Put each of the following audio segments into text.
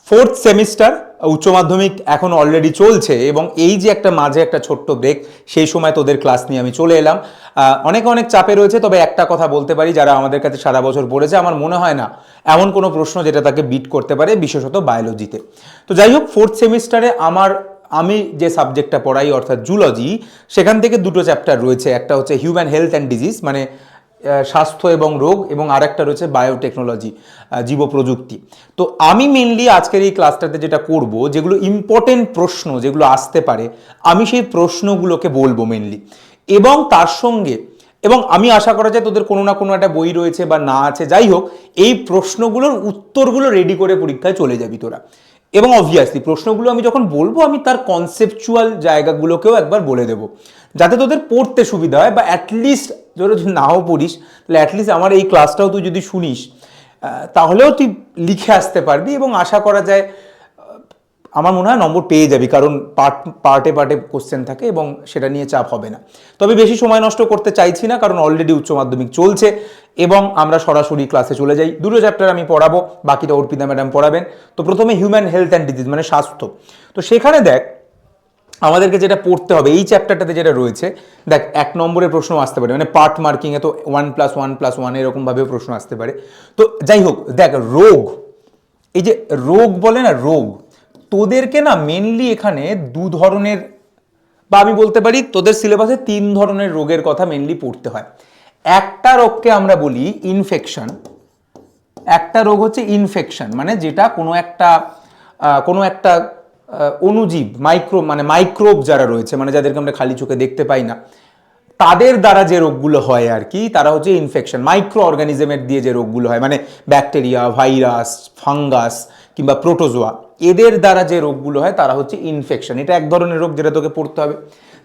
Fourth semester উচ্চ মাধ্যমিক এখন অলরেডি চলছে এবং এই যে একটা মাঝে একটা ছোট্ট ব্রেক, সেই সময় তোদের ক্লাস নিয়ে আমি চলে এলাম। অনেক অনেক চাপে রয়েছে, তবে একটা কথা বলতে পারি, যারা আমাদের কাছে সারা বছর পড়েছে আমার মনে হয় না এমন কোনো প্রশ্ন যেটা তাকে বিট করতে পারে, বিশেষত বায়োলজিতে। তো যাই হোক, ফোর্থ সেমিস্টারে আমি যে সাবজেক্টটা পড়াই অর্থাৎ জুলজি, সেখান থেকে দুটো চ্যাপ্টার রয়েছে। একটা হচ্ছে হিউম্যান হেলথ অ্যান্ড ডিজিজ, মানে স্বাস্থ্য এবং রোগ, এবং আরেকটা রয়েছে বায়োটেকনোলজি, জীব প্রযুক্তি। তো আমি মেনলি আজকের এই ক্লাসটাতে যেটা করব, যেগুলো ইম্পর্টেন্ট প্রশ্ন যেগুলো আসতে পারে, আমি সেই প্রশ্নগুলোকে বলবো মেনলি, এবং তার সঙ্গে আমি আশা করা যায় তোদের কোনো না কোনো একটা বই রয়েছে বা না আছে, যাই হোক এই প্রশ্নগুলোর উত্তরগুলো রেডি করে পরীক্ষায় চলে যাবি তোরা। এবং অবভিয়াসলি প্রশ্নগুলো আমি যখন বলবো, আমি তার কনসেপচুয়াল জায়গাগুলোকেও একবার বলে দেবো, যাতে তোদের পড়তে সুবিধা হয়, বা অ্যাটলিস্ট যদি নাও পড়িস তাহলে অ্যাটলিস্ট আমার এই ক্লাসটাও তুই যদি শুনিস, তাহলেও তুই লিখে আসতে পারবি, এবং আশা করা যায় আমার মনে হয় নম্বর পেয়ে যাবি, কারণ পার্টে পার্টে কোশ্চেন থাকে এবং সেটা নিয়ে চাপ হবে না। তবে বেশি সময় নষ্ট করতে চাইছি না, কারণ অলরেডি উচ্চ মাধ্যমিক চলছে এবং আমরা সরাসরি ক্লাসে চলে যাই। দুটো চ্যাপ্টার আমি পড়াবো, বাকিটা অর্পিতা ম্যাডাম পড়াবেন। তো প্রথমে হিউম্যান হেলথ অ্যান্ড ডিজিজ, মানে স্বাস্থ্য। তো সেখানে দেখ, আমাদেরকে যেটা পড়তে হবে এই চ্যাপ্টারটাতে যেটা রয়েছে, দেখ 1 নম্বরের প্রশ্ন আসতে পারে, মানে পার্ট মার্কিংয়ে তো 1+1+1 এরকমভাবেও প্রশ্ন আসতে পারে। তো যাই হোক, দেখ রোগ, এই যে রোগ বলে না, রোগ, তোদেরকে না মেনলি এখানে দু ধরনের, বা আমি বলতে পারি তোদের সিলেবাসে 3 ধরনের রোগের কথা মেনলি পড়তে হয়। একটা রোগকে আমরা বলি ইনফেকশন। একটা রোগ হচ্ছে ইনফেকশন, মানে যেটা কোনো একটা অণুজীব, মাইক্রোব যারা রয়েছে, মানে যাদেরকে আমরা খালি চোখে দেখতে পাই না, তাদের দ্বারা যে রোগগুলো হয় আর কি, তারা হচ্ছে ইনফেকশন। মাইক্রো অর্গানিজমের দিয়ে যে রোগগুলো হয়, মানে ব্যাকটেরিয়া, ভাইরাস, ফাঙ্গাস কিংবা প্রোটোজোয়া, এদের দ্বারা যে রোগগুলো হয় তারা হচ্ছে ইনফেকশন। এটা এক ধরনের রোগ যেটা তোকে পড়তে হবে।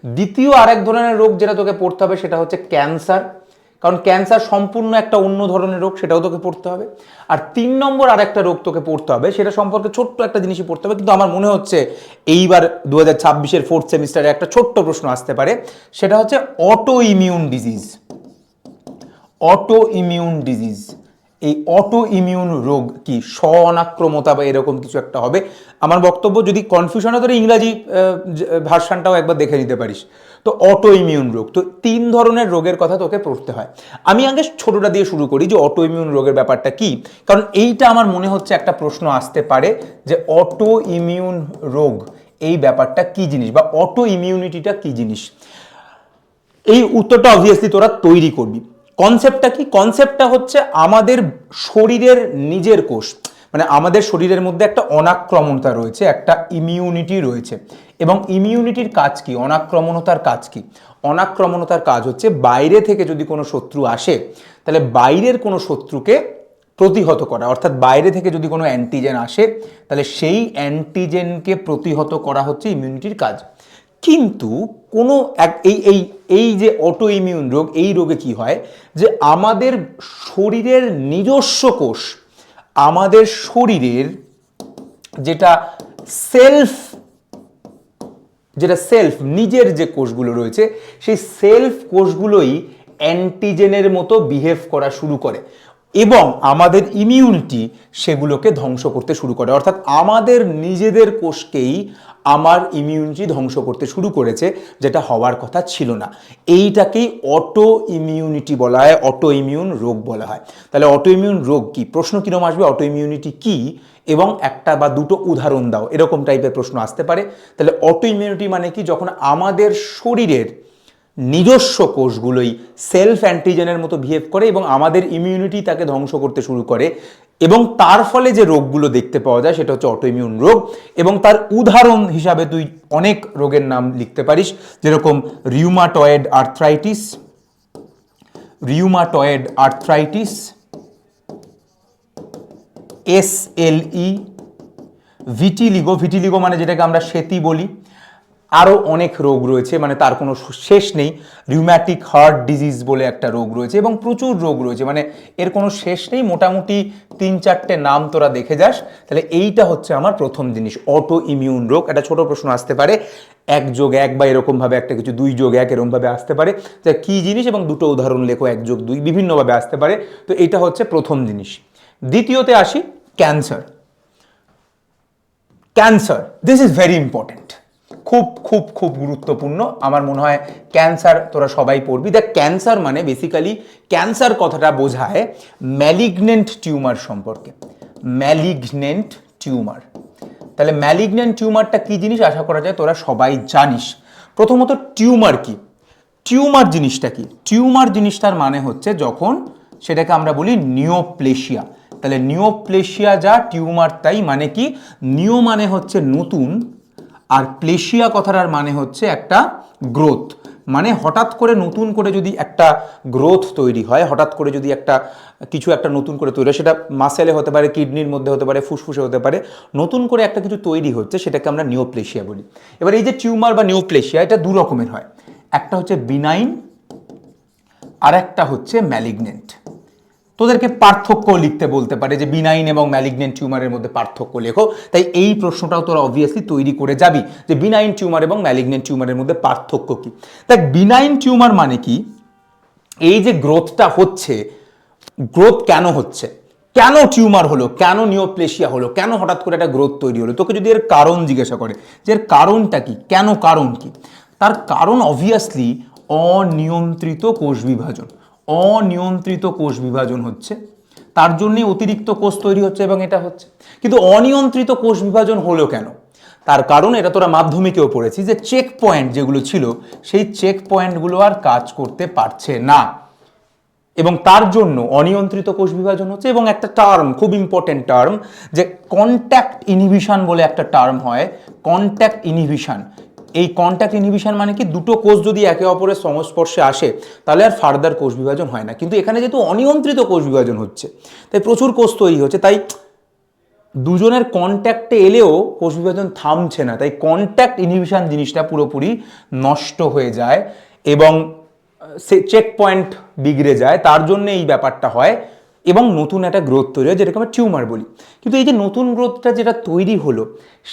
দ্বিতীয় আরেক ধরনের রোগ যেটা তোকে পড়তে হবে সেটা হচ্ছে ক্যান্সার, কারণ ক্যান্সার সম্পূর্ণ একটা অন্য ধরনের রোগ, সেটাও তোকে পড়তে হবে। আর 3 নম্বর আরেকটা রোগ তোকে পড়তে হবে, সেটা সম্পর্কে ছোট্ট একটা জিনিসই পড়তে হবে, কিন্তু আমার মনে হচ্ছে এইবার 2026-এর ফোর্থ সেমিস্টারে একটা ছোট্ট প্রশ্ন আসতে পারে, সেটা হচ্ছে auto immune disease. Auto immune disease, এই অটো ইমিউন রোগ কি, স্বঅনাক্রমতা বা এরকম কিছু একটা হবে। আমার বক্তব্য, যদি কনফিউশন হয় তোর ইংরাজি ভার্সানটাও একবার দেখে নিতে পারিস। তো অটো ইমিউন রোগ, তো 3 ধরনের রোগের কথা তোকে পড়তে হয়। আমি আগে ছোটটা দিয়ে শুরু করি, যে অটো ইমিউন রোগের ব্যাপারটা কি, কারণ এইটা আমার মনে হচ্ছে একটা প্রশ্ন আসতে পারে, যে অটো ইমিউন রোগ এই ব্যাপারটা কি জিনিস, বা অটো ইমিউনিটিটা কি জিনিস। এই উত্তরটা অবভিয়াসলি তোরা তৈরি করবি। কনসেপ্টটা কি? কনসেপ্টটা হচ্ছে আমাদের শরীরের নিজের কোষ, মানে আমাদের শরীরের মধ্যে একটা অনাক্রমণতা রয়েছে, একটা ইমিউনিটি রয়েছে, এবং ইমিউনিটির কাজ কি, অনাক্রমণতার কাজ কি? অনাক্রমণতার কাজ হচ্ছে বাইরে থেকে যদি কোনো শত্রু আসে, তাহলে বাইরের কোনো শত্রুকে প্রতিহত করা, অর্থাৎ বাইরে থেকে যদি কোনো অ্যান্টিজেন আসে, তাহলে সেই অ্যান্টিজেনকে প্রতিহত করা হচ্ছে ইমিউনিটির কাজ। কিন্তু কোনো এই যে অটো ইমিউন রোগ, এই রোগে কি হয়, যে আমাদের শরীরের নিজস্ব কোষ, আমাদের শরীরের যেটা সেলফ নিজের যে কোষগুলো রয়েছে, সেই সেলফ কোষগুলোই অ্যান্টিজেনের মতো বিহেভ করা শুরু করে, এবং আমাদের ইমিউনিটি সেগুলোকে ধ্বংস করতে শুরু করে। অর্থাৎ আমাদের নিজেদের কোষকেই আমার ইমিউনিটি ধ্বংস করতে শুরু করেছে, যেটা হওয়ার কথা ছিল না। এইটাকেই অটো ইমিউনিটি বলা হয়, অটো ইমিউন রোগ বলা হয়। তাহলে অটো ইমিউন রোগ কি, প্রশ্ন কিরকম আসবে, অটো ইমিউনিটি কি, এবং একটা বা দুটো উদাহরণ দাও, এরকম টাইপের প্রশ্ন আসতে পারে। তাহলে অটো ইমিউনিটি মানে কি, যখন আমাদের শরীরের নিজস্ব কোষগুলোই সেলফ অ্যান্টিজেনের মতো বিহেভ করে এবং আমাদের ইমিউনিটি তাকে ধ্বংস করতে শুরু করে, এবং তার ফলে যে রোগগুলো দেখতে পাওয়া যায় সেটা হচ্ছে অটো ইমিউন রোগ। এবং তার উদাহরণ হিসাবে তুই অনেক রোগের নাম লিখতে পারিস, যেরকম রিউমাটয়েড আর্থ্রাইটিস, SLE, ভিটিলিগো মানে যেটাকে আমরা সেতি বলি। আরও অনেক রোগ রয়েছে, মানে তার কোনো শেষ নেই। রিউম্যাটিক হার্ট ডিজিজ বলে একটা রোগ রয়েছে, এবং প্রচুর রোগ রয়েছে, মানে এর কোনো শেষ নেই। মোটামুটি 3-4টে নাম তোরা দেখে যাস। তাহলে এইটা হচ্ছে আমার প্রথম জিনিস, অটো ইমিউন রোগ। একটা ছোট প্রশ্ন আসতে পারে, 1+1 বা এরকমভাবে একটা কিছু, 2+1 এরকমভাবে আসতে পারে, যে কী জিনিস, এবং দুটো উদাহরণ লেখো, 1+2 বিভিন্নভাবে আসতে পারে। তো এটা হচ্ছে প্রথম জিনিস। দ্বিতীয়তে আসি, cancer. Cancer, this is very important, খুব খুব খুব গুরুত্বপূর্ণ। আমার মনে হয় ক্যান্সার তোরা সবাই পড়বি। দেখ, ক্যান্সার মানে বেসিক্যালি ক্যান্সার কথাটা বোঝায় ম্যালিগনেন্ট টিউমার সম্পর্কে, ম্যালিগনেন্ট টিউমার। তাহলে ম্যালিগনেন্ট টিউমারটা কি জিনিস আশা করা যায় তোরা সবাই জানিস। প্রথমত টিউমার কি, টিউমার জিনিসটা কি? টিউমার জিনিসটার মানে হচ্ছে যখন সেটাকে আমরা বলি নিওপ্লেশিয়া। তাহলে নিওপ্লেশিয়া যা, টিউমার তাই। মানে কি? নিও মানে হচ্ছে নতুন, আর প্লেশিয়া কথাটার মানে হচ্ছে একটা গ্রোথ। মানে হঠাৎ করে নতুন করে যদি একটা গ্রোথ তৈরি হয়, হঠাৎ করে যদি একটা কিছু একটা নতুন করে তৈরি হয়, সেটা মাসেলে হতে পারে, কিডনির মধ্যে হতে পারে, ফুসফুসে হতে পারে, নতুন করে একটা কিছু তৈরি হচ্ছে, সেটাকে আমরা নিওপ্লেশিয়া বলি। এবার এই যে টিউমার বা নিওপ্লেশিয়া, এটা দু রকমের হয়, একটা হচ্ছে বিনাইন আর একটা হচ্ছে ম্যালিগনেন্ট। তোদেরকে পার্থক্য লিখতে বলতে পারে যে বিনাইন এবং ম্যালিগনেন্ট টিউমারের মধ্যে পার্থক্য লেখো, তাই এই প্রশ্নটাও তোরা অবভিয়াসলি তৈরি করে যাবি যে বিনাইন টিউমার এবং ম্যালিগনেন্ট টিউমারের মধ্যে পার্থক্য কি। দেখ, বিনাইন টিউমার মানে কি? এই যে গ্রোথটা হচ্ছে, গ্রোথ কেন হচ্ছে, কেন টিউমার হলো, কেন নিওপ্লেশিয়া হলো, কেন হঠাৎ করে একটা গ্রোথ তৈরি হলো, তোকে যদি এর কারণ জিজ্ঞাসা করে যে এর কারণটা কি, কেন কারণ কি, তার কারণ অবভিয়াসলি অনিয়ন্ত্রিত কোষ বিভাজন। অনিয়ন্ত্রিত কোষ বিভাজন হচ্ছে, তার জন্যই অতিরিক্ত কোষ তৈরি হচ্ছে এবং এটা হচ্ছে। কিন্তু অনিয়ন্ত্রিত কোষ বিভাজন হলো কেন? তার কারণ এটা তোরা মাধ্যমিকেও পড়েছি যে চেক পয়েন্ট যেগুলো ছিল, সেই চেক পয়েন্টগুলো আর কাজ করতে পারছে না, এবং তার জন্য অনিয়ন্ত্রিত কোষ বিভাজন হচ্ছে। এবং একটা টার্ম, খুব ইম্পর্টেন্ট টার্ম, যে কন্ট্যাক্ট ইনহিবিশন বলে একটা টার্ম হয়, কন্ট্যাক্ট ইনহিবিশন। এই কন্ট্যাক্ট ইনহিবিশন মানে কি? দুটো কোষ যদি একে অপরের সংস্পর্শে আসে তাহলে আর ফার্দার কোষ বিভাজন হয় না, কিন্তু এখানে যেহেতু অনিয়ন্ত্রিত কোষ বিভাজন হচ্ছে, তাই প্রচুর কোষ তৈরি হচ্ছে, তাই দুজনের কন্ট্যাক্টে এলেও কোষ বিভাজন থামছে না, তাই কন্ট্যাক্ট ইনহিবিশন জিনিসটা পুরোপুরি নষ্ট হয়ে যায় এবং সে চেক পয়েন্ট বিগড়ে যায়, তার জন্য এই ব্যাপারটা হয় এবং নতুন একটা গ্রোথ তৈরি হয়, যেটাকে আমরা টিউমার বলি। কিন্তু এই যে নতুন গ্রোথটা যেটা তৈরি হলো,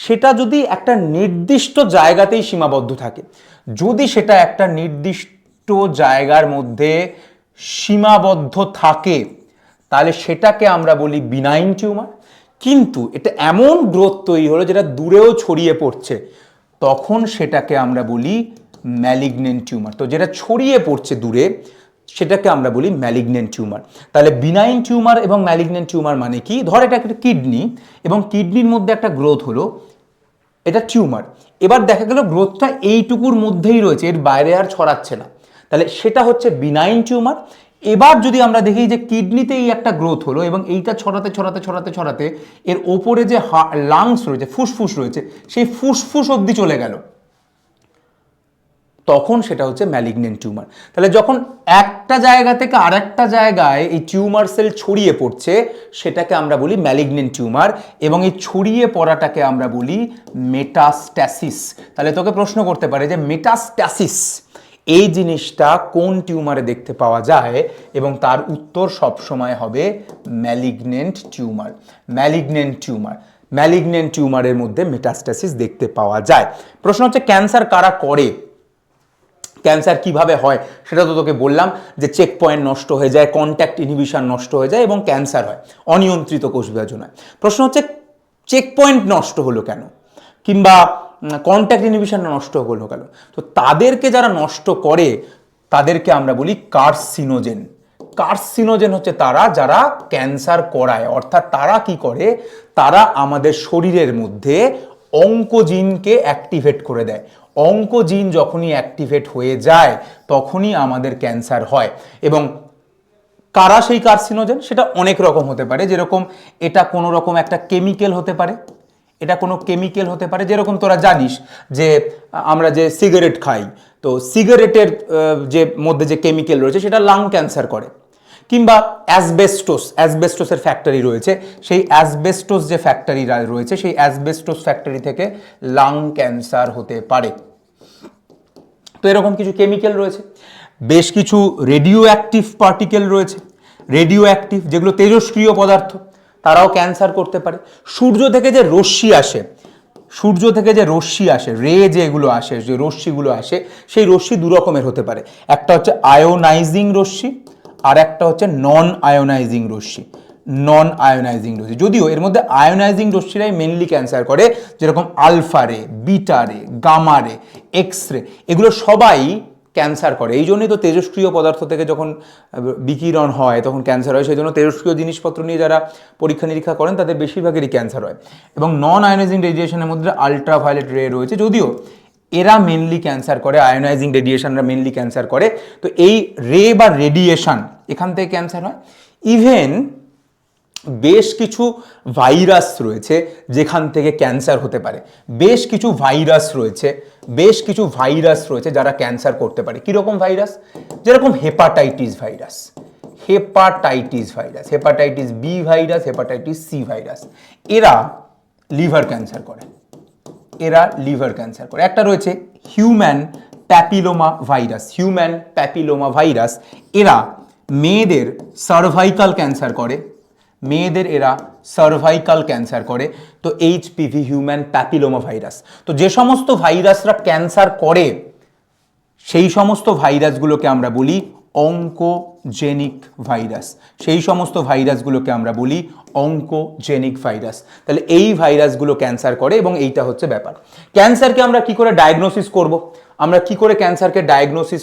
সেটা যদি একটা নির্দিষ্ট জায়গাতেই সীমাবদ্ধ থাকে, যদি সেটা একটা নির্দিষ্ট জায়গার মধ্যে সীমাবদ্ধ থাকে, তাহলে সেটাকে আমরা বলি বিনাইন টিউমার। কিন্তু এটা এমন গ্রোথ তৈরি হলো যেটা দূরেও ছড়িয়ে পড়ছে, তখন সেটাকে আমরা বলি ম্যালিগনেন্ট টিউমার। তো যেটা ছড়িয়ে পড়ছে দূরে, সেটাকে আমরা বলি ম্যালিগনেন্ট টিউমার। তাহলে বিনাইন টিউমার এবং ম্যালিগনেন্ট টিউমার মানে কি? ধর এটা একটা কিডনি, এবং কিডনির মধ্যে একটা গ্রোথ হলো, এটা টিউমার। এবার দেখা গেল গ্রোথটা এইটুকুর মধ্যেই রয়েছে, এর বাইরে আর ছড়াচ্ছে না, তাহলে সেটা হচ্ছে বিনাইন টিউমার। এবার যদি আমরা দেখি যে কিডনিতেই একটা গ্রোথ হলো এবং এইটা ছড়াতে ছড়াতে ছড়াতে ছড়াতে এর ওপরে যে লাংস রয়েছে, ফুসফুস রয়েছে, সেই ফুসফুস অবধি চলে গেল, তখন সেটা হচ্ছে ম্যালিগনেন্ট টিউমার। তাহলে যখন একটা জায়গা থেকে আরেকটা জায়গায় এই টিউমার সেল ছড়িয়ে পড়ছে, সেটাকে আমরা বলি ম্যালিগনেন্ট টিউমার, এবং এই ছড়িয়ে পড়াটাকে আমরা বলি মেটাস্ট্যাসিস। তাহলে তোকে প্রশ্ন করতে পারে যে মেটাস্ট্যাসিস এই জিনিসটা কোন টিউমারে দেখতে পাওয়া যায়, এবং তার উত্তর সবসময় হবে malignant tumour. Malignant tumour, malignant টিউমারের মধ্যে মেটাস্ট্যাসিস দেখতে পাওয়া যায়। প্রশ্ন হচ্ছে ক্যান্সার কারা করে, ক্যান্সার কিভাবে হয়, সেটা তো তোকে বললাম যে চেক পয়েন্ট নষ্ট হয়ে যায়, কন্ট্যাক্ট ইনহিবিশন নষ্ট হয়ে যায় এবং ক্যান্সার হয়, অনিয়ন্ত্রিত কোষ বিভাজন হয়। প্রশ্ন হচ্ছে চেক পয়েন্ট নষ্ট হলো কেন, কিংবা কন্ট্যাক্ট ইনহিবিশন নষ্ট হলো কেন? তো তাদেরকে যারা নষ্ট করে তাদেরকে আমরা বলি কার্সিনোজেন। কার্সিনোজেন হচ্ছে তারা যারা ক্যান্সার করায়, অর্থাৎ তারা কি করে, তারা আমাদের শরীরের মধ্যে অঙ্কোজিনকে অ্যাক্টিভেট করে দেয়। অঙ্কোজিন যখনই অ্যাক্টিভেট হয়ে যায় তখনই আমাদের ক্যান্সার হয়। এবং কারা সেই কার্সিনোজেন, সেটা অনেক রকম হতে পারে, যেরকম এটা কোনো রকম একটা কেমিক্যাল হতে পারে, এটা কোনো কেমিক্যাল হতে পারে, যেরকম তোরা জানিস যে আমরা যে সিগারেট খাই, তো সিগারেটের যে মধ্যে যে কেমিক্যাল রয়েছে সেটা লাং ক্যান্সার করে। কিংবা অ্যাসবেস্টোস, অ্যাসবেস্টোসের ফ্যাক্টরি রয়েছে, সেই অ্যাসবেস্টোস যে ফ্যাক্টরি রয়েছে, সেই অ্যাসবেস্টোস ফ্যাক্টরি থেকে লাং ক্যান্সার হতে পারে। তো এরকম কিছু কেমিক্যাল রয়েছে। বেশ কিছু রেডিও অ্যাক্টিভ পার্টিকেল রয়েছে, রেডিও অ্যাক্টিভ যেগুলো তেজস্ক্রিয় পদার্থ, তারাও ক্যান্সার করতে পারে। সূর্য থেকে যে রশ্মি আসে, সূর্য থেকে যে রশ্মি আসে, রে যেগুলো আসে, যে রশ্মিগুলো আসে, সেই রশ্মি দু রকমের হতে পারে। একটা হচ্ছে আয়োনাইজিং রশ্মি, আর একটা হচ্ছে নন আয়োনাইজিং রশ্মি। নন আয়োনাইজিং রশ্মি। যদিও এর মধ্যে আয়োনাইজিং রশ্মিরাই মেনলি ক্যান্সার করে, যেরকম আলফা রে, বিটা রে, গামা রে, এক্স রে, এগুলো সবাই ক্যান্সার করে। এই জন্যই তো তেজস্ক্রিয় পদার্থ থেকে যখন বিকিরণ হয় তখন ক্যান্সার হয়। সেই জন্য তেজস্ক্রিয় জিনিসপত্র নিয়ে যারা পরীক্ষা নিরীক্ষা করেন তাদের বেশিরভাগেরই ক্যান্সার হয়। এবং নন আয়োনাইজিং রেডিয়েশনের মধ্যে আলট্রাভায়োলেট রে রয়েছে, যদিও এরা মেনলি ক্যান্সার করে, আয়োনাইজিং রেডিয়েশনরা মেনলি ক্যান্সার করে। তো এই রে বা রেডিয়েশন এখান থেকে ক্যান্সার হয়। ইভেন বেশ কিছু ভাইরাস রয়েছে যেখান থেকে ক্যান্সার হতে পারে। বেশ কিছু ভাইরাস রয়েছে যারা ক্যান্সার করতে পারে। কীরকম ভাইরাস? যেরকম hepatitis virus, hepatitis B virus, hepatitis C virus, এরা লিভার ক্যান্সার করে। একটা রয়েছে হিউম্যান প্যাপিলোমা ভাইরাস, এরা মেয়েদের সার্ভাইকাল ক্যান্সার করে। তো এইচপিভি, হিউম্যান প্যাপিলোমা ভাইরাস। তো যে সমস্ত ভাইরাসরা ক্যান্সার করে সেই সমস্ত ভাইরাসগুলোকে আমরা বলি অঙ্কোজেনিক ভাইরাস। তাহলে এই ভাইরাসগুলো ক্যান্সার করে এবং এইটা হচ্ছে ব্যাপার। ক্যান্সারকে আমরা কি করে ডায়াগনোসিস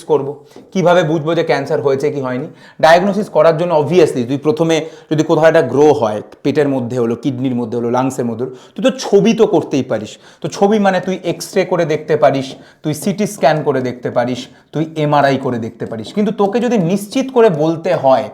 করব? কিভাবে বুঝবো যে ক্যান্সার হয়েছে কি হয়নি? ডায়াগনোসিস করার জন্য অবভিয়াসলি তুই প্রথমে যদি কোথাও একটা গ্রো হয়, পেটের মধ্যে হলো, কিডনির মধ্যে হলো, লাংসের মধ্যে হলো, তুই তো ছবি তো করতেই পারিস। তো ছবি মানে তুই এক্স-রে করে দেখতে পারিস, তুই সিটি স্ক্যান করে দেখতে পারিস, তুই এমআরআই করে দেখতে পারিস। কিন্তু তোকে যদি নিশ্চিত করে বলতে হয়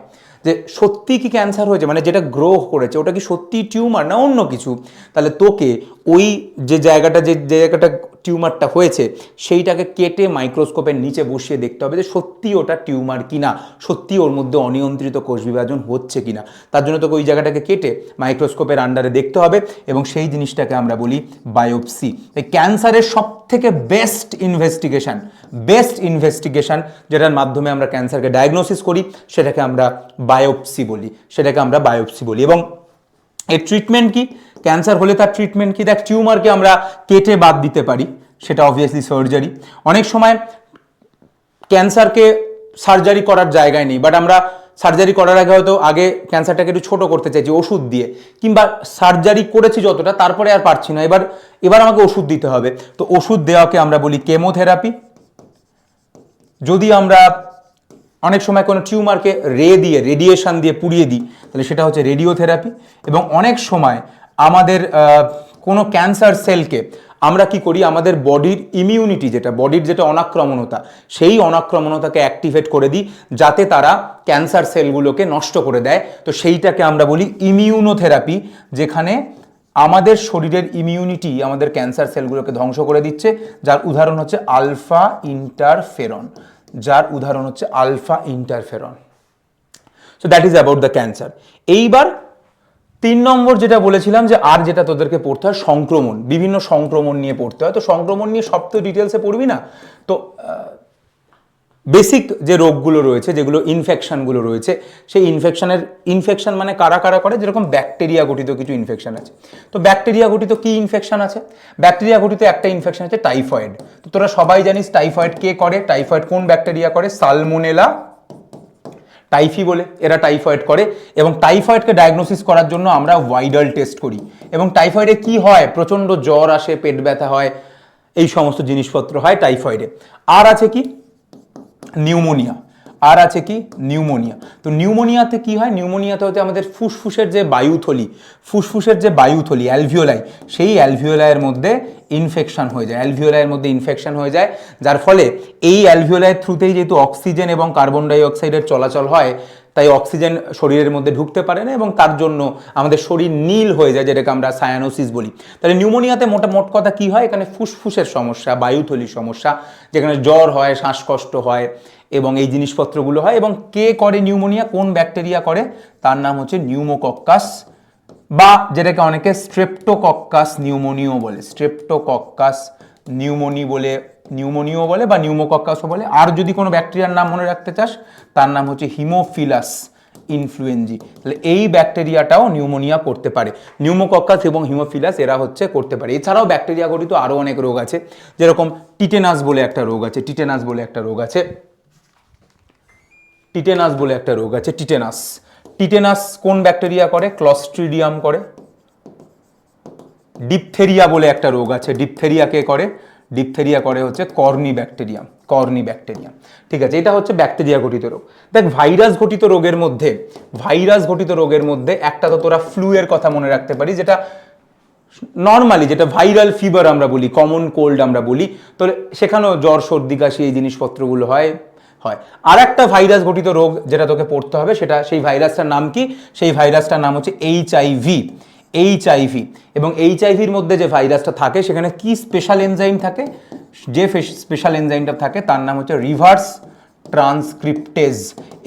যে সত্যি কি ক্যান্সার হয়েছে, মানে যেটা গ্রো করেছে ওটা কি সত্যি টিউমার না অন্য কিছু, তাহলে তোকে ওই যে জায়গাটা টিউমারটা হয়েছে সেইটাকে কেটে মাইক্রোস্কোপের নিচে বসিয়ে দেখতে হবে যে সত্যি ওটা টিউমার কিনা, সত্যি ওর মধ্যে অনিয়ন্ত্রিত কোষ বিভাজন হচ্ছে কিনা। তার জন্য তোকে ওই জায়গাটাকে কেটে মাইক্রোস্কোপের আন্ডারে দেখতে হবে এবং সেই জিনিসটাকে আমরা বলি বায়োপসি। এই ক্যান্সারের সব থেকে বেস্ট ইনভেস্টিগেশন যেটার মাধ্যমে আমরা ক্যান্সারকে ডায়াগনোসিস করি সেটাকে আমরা বায়োপসি বলি। এবং এর ট্রিটমেন্ট কি? ক্যান্সার হলে তার ট্রিটমেন্ট কি? দেখ, টিউমারকে আমরা কেটে বাদ দিতে পারি, সেটা অবভিয়াসলি সার্জারি। অনেক সময় ক্যান্সারকে সার্জারি করার জায়গায় নেই, বাট আমরা সার্জারি করার আগে হয়তো আগে ক্যান্সারটাকে একটু ছোট করতে চাইছি ওষুধ দিয়ে, কিংবা সার্জারি করেছি যতটা তারপরে আর পারছি না, এবার আমাকে ওষুধ দিতে হবে। তো ওষুধ দেওয়াকে আমরা বলি কেমোথেরাপি। যদি আমরা অনেক সময় কোনো টিউমারকে রেডিয়েশন দিয়ে পুড়িয়ে দিই তাহলে সেটা হচ্ছে রেডিওথেরাপি। এবং অনেক সময় আমাদের কোনো ক্যান্সার সেলকে আমরা কি করি, আমাদের বডির ইমিউনিটি বডির যেটা অনাক্রমণতা, সেই অনাক্রমণতাকে অ্যাক্টিভেট করে দিই যাতে তারা ক্যান্সার সেলগুলোকে নষ্ট করে দেয়। তো সেইটাকে আমরা বলি ইমিউনোথেরাপি, যেখানে আমাদের শরীরের ইমিউনিটি আমাদের ক্যান্সার সেলগুলোকে ধ্বংস করে দিচ্ছে, যার উদাহরণ হচ্ছে alpha interferon. So that is about the cancer. এইবার 3 নম্বর যেটা বলেছিলাম যে আর যেটা তোদেরকে পড়তে হয় সংক্রমণ, বিভিন্ন সংক্রমণ নিয়ে পড়তে হয়। তো সংক্রমণ নিয়ে সব তো ডিটেলসে পড়বি না, তো বেসিক যে রোগগুলো রয়েছে, যেগুলো ইনফেকশনগুলো রয়েছে, সেই ইনফেকশন মানে কারা কারা করে, যেরকম ব্যাকটেরিয়া গঠিত কিছু ইনফেকশন আছে। তো ব্যাকটেরিয়া গঠিত কি ইনফেকশন আছে? ব্যাকটেরিয়া গঠিত একটা ইনফেকশন আছে টাইফয়েড। তো তোরা সবাই জানিস টাইফয়েড কে করে, টাইফয়েড কোন ব্যাকটেরিয়া করে? সালমোনেলা টাইফি বলে এরা টাইফয়েড করে। এবং টাইফয়েডকে ডায়াগনোসিস করার জন্য আমরা ভাইরাল টেস্ট করি। এবং টাইফয়েডে কি হয়? প্রচণ্ড জ্বর আসে, পেট ব্যথা হয়, এই সমস্ত জিনিসপত্র হয় টাইফয়েডে। আর আছে কি? নিউমোনিয়া। তো নিউমোনিয়াতে কি হয়? নিউমোনিয়াতে হচ্ছে আমাদের ফুসফুসের যে বায়ুথলি অ্যালভিওলাই, সেই অ্যালভিওলাইয়ের মধ্যে ইনফেকশন হয়ে যায়, যার ফলে এই অ্যালভিওলাইয়ের থ্রুতেই যেহেতু অক্সিজেন এবং কার্বন ডাই অক্সাইডের চলাচল হয়, তাই অক্সিজেন শরীরের মধ্যে ঢুকতে পারে না এবং তার জন্য আমাদের শরীর নীল হয়ে যায়, যেটাকে আমরা সায়ানোসিস বলি। তাহলে নিউমোনিয়াতে মোট কথা কি হয়? এখানে ফুসফুসের সমস্যা, বায়ুথলির সমস্যা, যেখানে জ্বর হয়, শ্বাসকষ্ট হয় এবং এই জিনিসপত্রগুলো হয়। এবং কে করে নিউমোনিয়া? কোন ব্যাকটেরিয়া করে? তার নাম হচ্ছে নিউমোকক্কাস, বা যেটাকে অনেকে স্ট্রেপ্টোকক্কাস নিউমোনিও বলে বা নিউমোকক্কাসও বলে। আর যদি কোনো ব্যাকটেরিয়ার নাম মনে রাখতে চাস তার নাম হচ্ছে হিমোফিলাস ইনফ্লুয়েঞ্জি। তাহলে এই ব্যাকটেরিয়াটাও নিউমোনিয়া করতে পারে। নিউমোকক্কাস এবং হিমোফিলাস এরা হচ্ছে করতে পারে। এছাড়াও ব্যাকটেরিয়া গঠিত আরও অনেক রোগ আছে, যেরকম টিটেনাস বলে একটা রোগ আছে। টিটেনাস কোন ব্যাকটেরিয়া করে? ক্লস্ট্রিডিয়াম করে। ডিপথেরিয়া বলে একটা রোগ আছে, ডিপথেরিয়া কে করে? ডিপথেরিয়া করে হচ্ছে কর্নি ব্যাকটেরিয়াম, কর্নি ব্যাকটেরিয়াম। ঠিক আছে, এটা হচ্ছে ব্যাকটেরিয়া ঘটিত রোগ। দেখ ভাইরাস ঘটিত রোগের মধ্যে একটা তো তোরা ফ্লু এর কথা মনে রাখতে পারি, যেটা নর্মালি যেটা ভাইরাল ফিভার আমরা বলি, কমন কোল্ড আমরা বলি, তো সেখানেও জ্বর সর্দি কাশি এই জিনিসপত্রগুলো হয়। আর একটা ভাইরাস ঘটিত রোগ যেটা তোকে পড়তে হবে, সেটা সেই ভাইরাসটার নাম কি? সেই ভাইরাসটার নাম হচ্ছে এইচআইভি। এবং এইচআইভির মধ্যে যে ভাইরাসটা থাকে সেখানে কি স্পেশাল এনজাইম থাকে? যে স্পেশাল এনজাইমটা থাকে তার নাম হচ্ছে রিভার্স ট্রান্সক্রিপ্টেজ।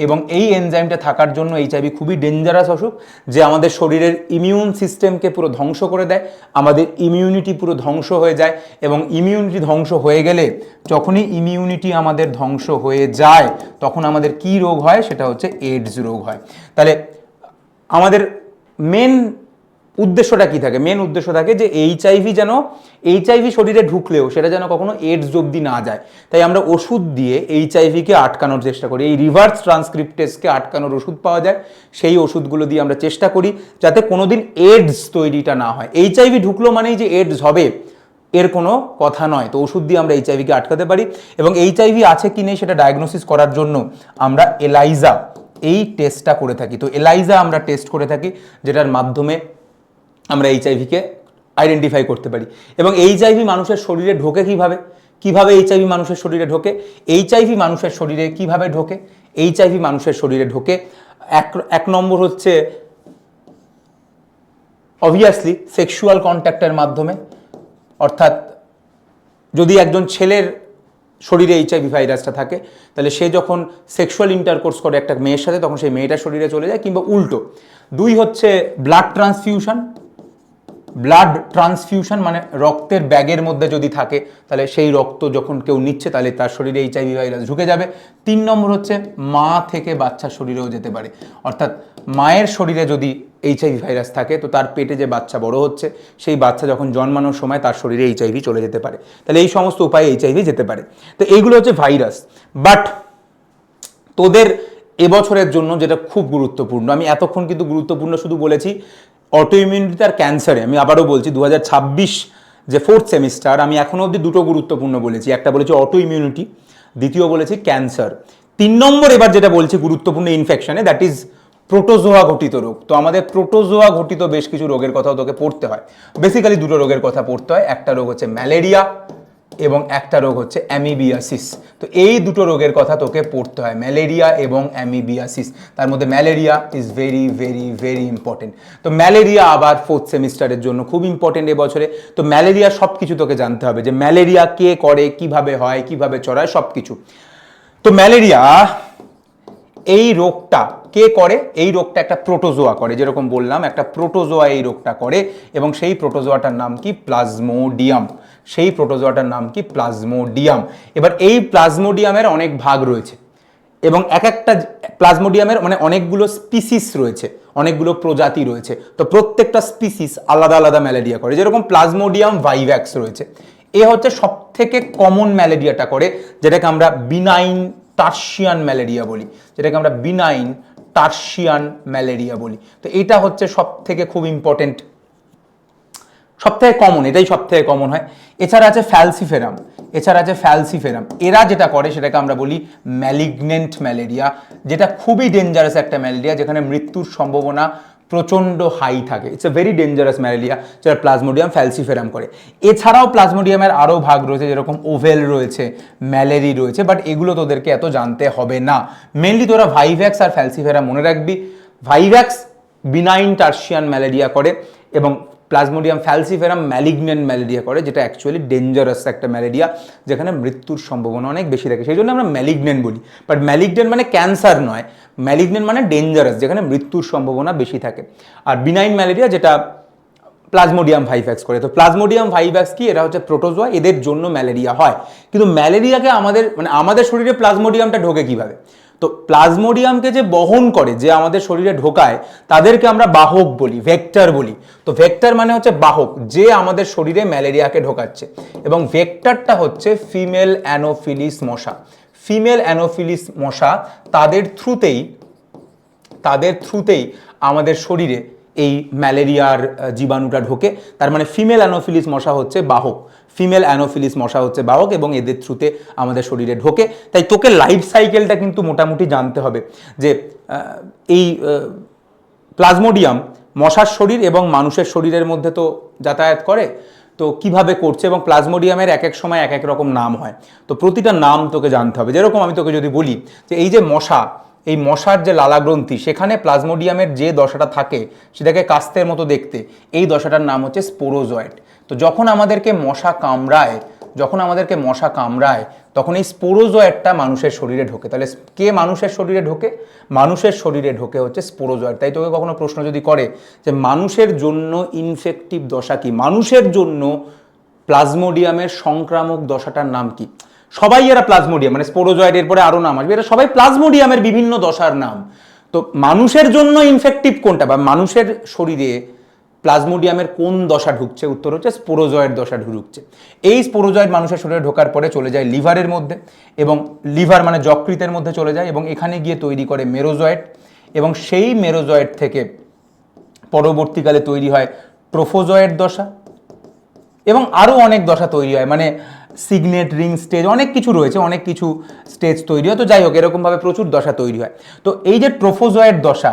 এবং এই এনজাইমটা থাকার জন্য এইচআইভি খুবই ডেঞ্জারাস অসুখ, যে আমাদের শরীরের ইমিউন সিস্টেমকে পুরো ধ্বংস করে দেয়, আমাদের ইমিউনিটি পুরো ধ্বংস হয়ে যায়। এবং ইমিউনিটি ধ্বংস হয়ে গেলে, যখনই ইমিউনিটি আমাদের ধ্বংস হয়ে যায়, তখন আমাদের কি রোগ হয়? সেটা হচ্ছে এইডস রোগ হয়। তাহলে আমাদের মেন উদ্দেশ্যটা কি থাকে? মেন উদ্দেশ্য থাকে যে এইচআইভি শরীরে ঢুকলেও সেটা যেন কখনো এইডস অবধি না যায়। তাই আমরা ওষুধ দিয়ে এইচআইভিকে আটকানোর চেষ্টা করি, এই রিভার্স ট্রান্সক্রিপ্টেজকে আটকানোর ওষুধ পাওয়া যায়, সেই ওষুধগুলো দিয়ে আমরা চেষ্টা করি যাতে কোনোদিন এইডস তৈরিটা না হয়। এইচআইভি ঢুকলো মানেই যে এইডস হবে এর কোনো কথা নয়। তো ওষুধ দিয়ে আমরা এইচআইভিকে আটকাতে পারি। এবং এইচআইভি আছে কি নেই সেটা ডায়াগনোসিস করার জন্য আমরা এলাইজা এই টেস্টটা করে থাকি। তো এলাইজা আমরা টেস্ট করে থাকি, যেটার মাধ্যমে আমরা এইচআইভিকে আইডেন্টিফাই করতে পারি। এবং এইচআইভি মানুষের শরীরে ঢোকে কিভাবে এইচআইভি মানুষের শরীরে ঢোকে? এইচআইভি মানুষের শরীরে কিভাবে ঢোকে? এইচআইভি মানুষের শরীরে ঢোকে এক নম্বর হচ্ছে অবভিয়াসলি সেক্সুয়াল কন্ট্যাক্টের মাধ্যমে। অর্থাৎ যদি একজন ছেলের শরীরে এইচআইভি ভাইরাসটা থাকে, তাহলে সে যখন সেক্সুয়াল ইন্টারকোর্স করে একটা মেয়ের সাথে, তখন সেই মেয়েটার শরীরে চলে যায়, কিংবা উল্টো। 2 হচ্ছে ব্লাড ট্রান্সফিউশন, মানে রক্তের ব্যাগের মধ্যে যদি থাকে, তাহলে সেই রক্ত যখন কেউ নিচ্ছে, তাহলে তার শরীরে এইচআইভি ভাইরাস ঢুকে যাবে। 3 নম্বর হচ্ছে মা থেকে বাচ্চার শরীরেও যেতে পারে। অর্থাৎ মায়ের শরীরে যদি এইচআইভি ভাইরাস থাকে, তো তার পেটে যে বাচ্চা বড় হচ্ছে, সেই বাচ্চা যখন জন্মানোর সময় তার শরীরে এইচআইভি চলে যেতে পারে। তাহলে এই সমস্ত উপায়ে এইচআইভি যেতে পারে। তো এইগুলো হচ্ছে ভাইরাস। বাট তোদের এবছরের জন্য যেটা খুব গুরুত্বপূর্ণ, আমি এতক্ষণ কিন্তু গুরুত্বপূর্ণ শুধু বলেছি অটো ইমিউনিটি আর ক্যান্সারে, আমি আবারও বলছি 2026 যে 4th সেমিস্টার, আমি এখনো অবধি দুটো গুরুত্বপূর্ণ বলেছি। একটা বলেছি অটো ইমিউনিটি, দ্বিতীয় বলেছি ক্যান্সার। 3 নম্বর এবার যেটা বলছি গুরুত্বপূর্ণ ইনফেকশনে, দ্যাট ইজ প্রোটোজোয়া ঘটিত রোগ। তো আমাদের প্রোটোজোয়া ঘটিত বেশ কিছু রোগের কথাও তোকে পড়তে হয়। বেসিক্যালি দুটো রোগের কথা পড়তে হয়, একটা রোগ হচ্ছে ম্যালেরিয়া এবং একটা রোগ হচ্ছে অ্যামিবিয়াসিস। তো এই দুটো রোগের কথা তোকে পড়তে হয়, ম্যালেরিয়া এবং অ্যামিবিয়াসিস। তার মধ্যে malaria is very very very important. তো ম্যালেরিয়া আবার 4th সেমিস্টারের জন্য খুব ইম্পর্টেন্ট এবছরে। তো ম্যালেরিয়া সব কিছু তোকে জানতে হবে, যে ম্যালেরিয়া কে করে, কিভাবে হয়, কিভাবে ছড়ায়, সব কিছু। তো ম্যালেরিয়া এই রোগটা কে করে? এই রোগটা একটা প্রোটোজোয়া করে, যেরকম বললাম একটা প্রোটোজোয়া এই রোগটা করে। এবং সেই প্রোটোজোয়াটার নাম কি? প্লাজমোডিয়াম। এবার এই প্লাজমোডিয়ামের অনেক ভাগ রয়েছে, এবং এক একটা প্লাজমোডিয়ামের মানে অনেকগুলো স্পিসিস রয়েছে, অনেকগুলো প্রজাতি রয়েছে। তো প্রত্যেকটা স্পিসিস আলাদা আলাদা ম্যালেরিয়া করে। যেরকম প্লাজমোডিয়াম ভাইভ্যাক্স রয়েছে, এ হচ্ছে সব থেকে কমন ম্যালেরিয়াটা করে, যেটাকে আমরা বিনাইন টার্সিয়ান ম্যালেরিয়া বলি। তো এটা হচ্ছে সব থেকে খুব ইম্পর্টেন্ট, সব থেকে কমন, এটাই সব থেকে কমন হয়। এছাড়া আছে ফ্যালসিফেরাম। এরা যেটা করে সেটাকে আমরা বলি ম্যালিগনেন্ট ম্যালেরিয়া, যেটা খুবই ডেঞ্জারাস একটা ম্যালেরিয়া, যেখানে মৃত্যুর সম্ভাবনা প্রচণ্ড হাই থাকে। It's a very dangerous malaria, যেটা প্লাজমোডিয়াম ফ্যালসিফেরাম করে। এছাড়াও প্লাজমোডিয়ামের আরও ভাগ রয়েছে, যেরকম ওভেল রয়েছে, ম্যালেরি রয়েছে, বাট এগুলো তোদেরকে এত জানতে হবে না। মেনলি তোরা ভাইভ্যাক্স আর ফ্যালসিফেরাম মনে রাখবি। ভাইভ্যাক্স বিনাইন টার্সিয়ান ম্যালেরিয়া করে, এবং প্লাজমোডিয়াম ফ্যালসিফেরাম ম্যালিগনেন্ট ম্যালেরিয়া করে, যেটা অ্যাকচুয়ালি ডেঞ্জারাস একটা ম্যালেরিয়া, যেখানে মৃত্যুর সম্ভাবনা অনেক বেশি থাকে। সেই জন্য আমরা ম্যালিগনেন্ট বলি। বাট ম্যালিগনেন্ট মানে ক্যান্সার নয়, ম্যালিগনেন্ট মানে ডেঞ্জারাস, যেখানে মৃত্যুর সম্ভাবনা বেশি থাকে। আর বিনাইন ম্যালেরিয়া যেটা প্লাজমোডিয়াম ভাইভ্যাক্স করে। তো প্লাজমোডিয়াম ভাইভ্যাক্স কি? এরা হচ্ছে প্রোটোজোয়া, এদের জন্য ম্যালেরিয়া হয়। কিন্তু ম্যালেরিয়াকে আমাদের শরীরে প্লাজমোডিয়ামটা ঢোকে কিভাবে? তো প্লাজমোডিয়ামকে যে বহন করে, যে আমাদের শরীরে ঢোকায়, তাদেরকে আমরা বাহক বলি, ভেক্টর বলি। তো ভেক্টর মানে হচ্ছে বাহক, যে আমাদের শরীরে ম্যালেরিয়াকে ঢোকাচ্ছে। এবং ভেক্টরটা হচ্ছে ফিমেল অ্যানোফিলিস মশা। তাদের থ্রুতেই তাদের থ্রুতেই আমাদের শরীরে এই ম্যালেরিয়ার জীবাণুটা ঢোকে। তার মানে ফিমেল অ্যানোফিলিস মশা হচ্ছে বাহক, ফিমেল অ্যানোফিলিস মশা হচ্ছে বাহক এবং এদের থ্রুতে আমাদের শরীরে ঢোকে। তাই তোকে লাইফ সাইকেলটা কিন্তু মোটামুটি জানতে হবে যে এই প্লাজমোডিয়াম মশার শরীর এবং মানুষের শরীরের মধ্যে তো যাতায়াত করে, তো কিভাবে করছে এবং প্লাজমোডিয়ামের এক এক সময় এক এক রকম নাম হয়, তো প্রতিটা নাম তোকে জানতে হবে। যেরকম আমি তোকে যদি বলি যে এই যে মশা, এই মশার যে লালাগ্রন্থি সেখানে প্লাজমোডিয়ামের যে দশাটা থাকে সেটাকে কাস্তের মতো দেখতে, এই দশাটার নাম হচ্ছে স্পোরোজয়েড। তো যখন আমাদেরকে মশা কামড়ায় তখন এই স্পোরোজয়েডটা মানুষের শরীরে ঢোকে। তাহলে কে মানুষের শরীরে ঢোকে? মানুষের শরীরে ঢোকে হচ্ছে স্পোরোজয়েড। তাই তোকে কখনো প্রশ্ন যদি করে যে মানুষের জন্য ইনফেক্টিভ দশা কি, মানুষের জন্য প্লাজমোডিয়ামের সংক্রামক দশাটার নাম কি, সবাই এরা প্লাজমোডিয়াম মানে স্পোরোজয়েড এর পরে আরো নাম আসবে, এরা সবাই প্লাজমোডিয়ামের বিভিন্ন দশার নাম। তো মানুষের জন্য ইনফেক্টিভ কোনটা বা মানুষের শরীরে প্লাজমোডিয়ামের কোন দশা ঢুকছে, উত্তর হচ্ছে স্পোরোজয়েড দশা ঢুকছে। এই স্পোরোজয়েড মানুষের শরীরে ঢোকার পরে চলে যায় লিভারের মধ্যে এবং লিভার মানে যকৃতের মধ্যে চলে যায় এবং এখানে গিয়ে তৈরি করে মেরোজয়েড এবং সেই মেরোজয়েড থেকে পরবর্তীকালে তৈরি হয় ট্রোফোজয়েড দশা এবং আরও অনেক দশা তৈরি হয়, মানে সিগনেট রিং স্টেজ অনেক কিছু রয়েছে, অনেক কিছু স্টেজ তৈরি হয়। তো যাই হোক এরকমভাবে প্রচুর দশা তৈরি হয়। তো এই যে ট্রোফোজয়েড দশা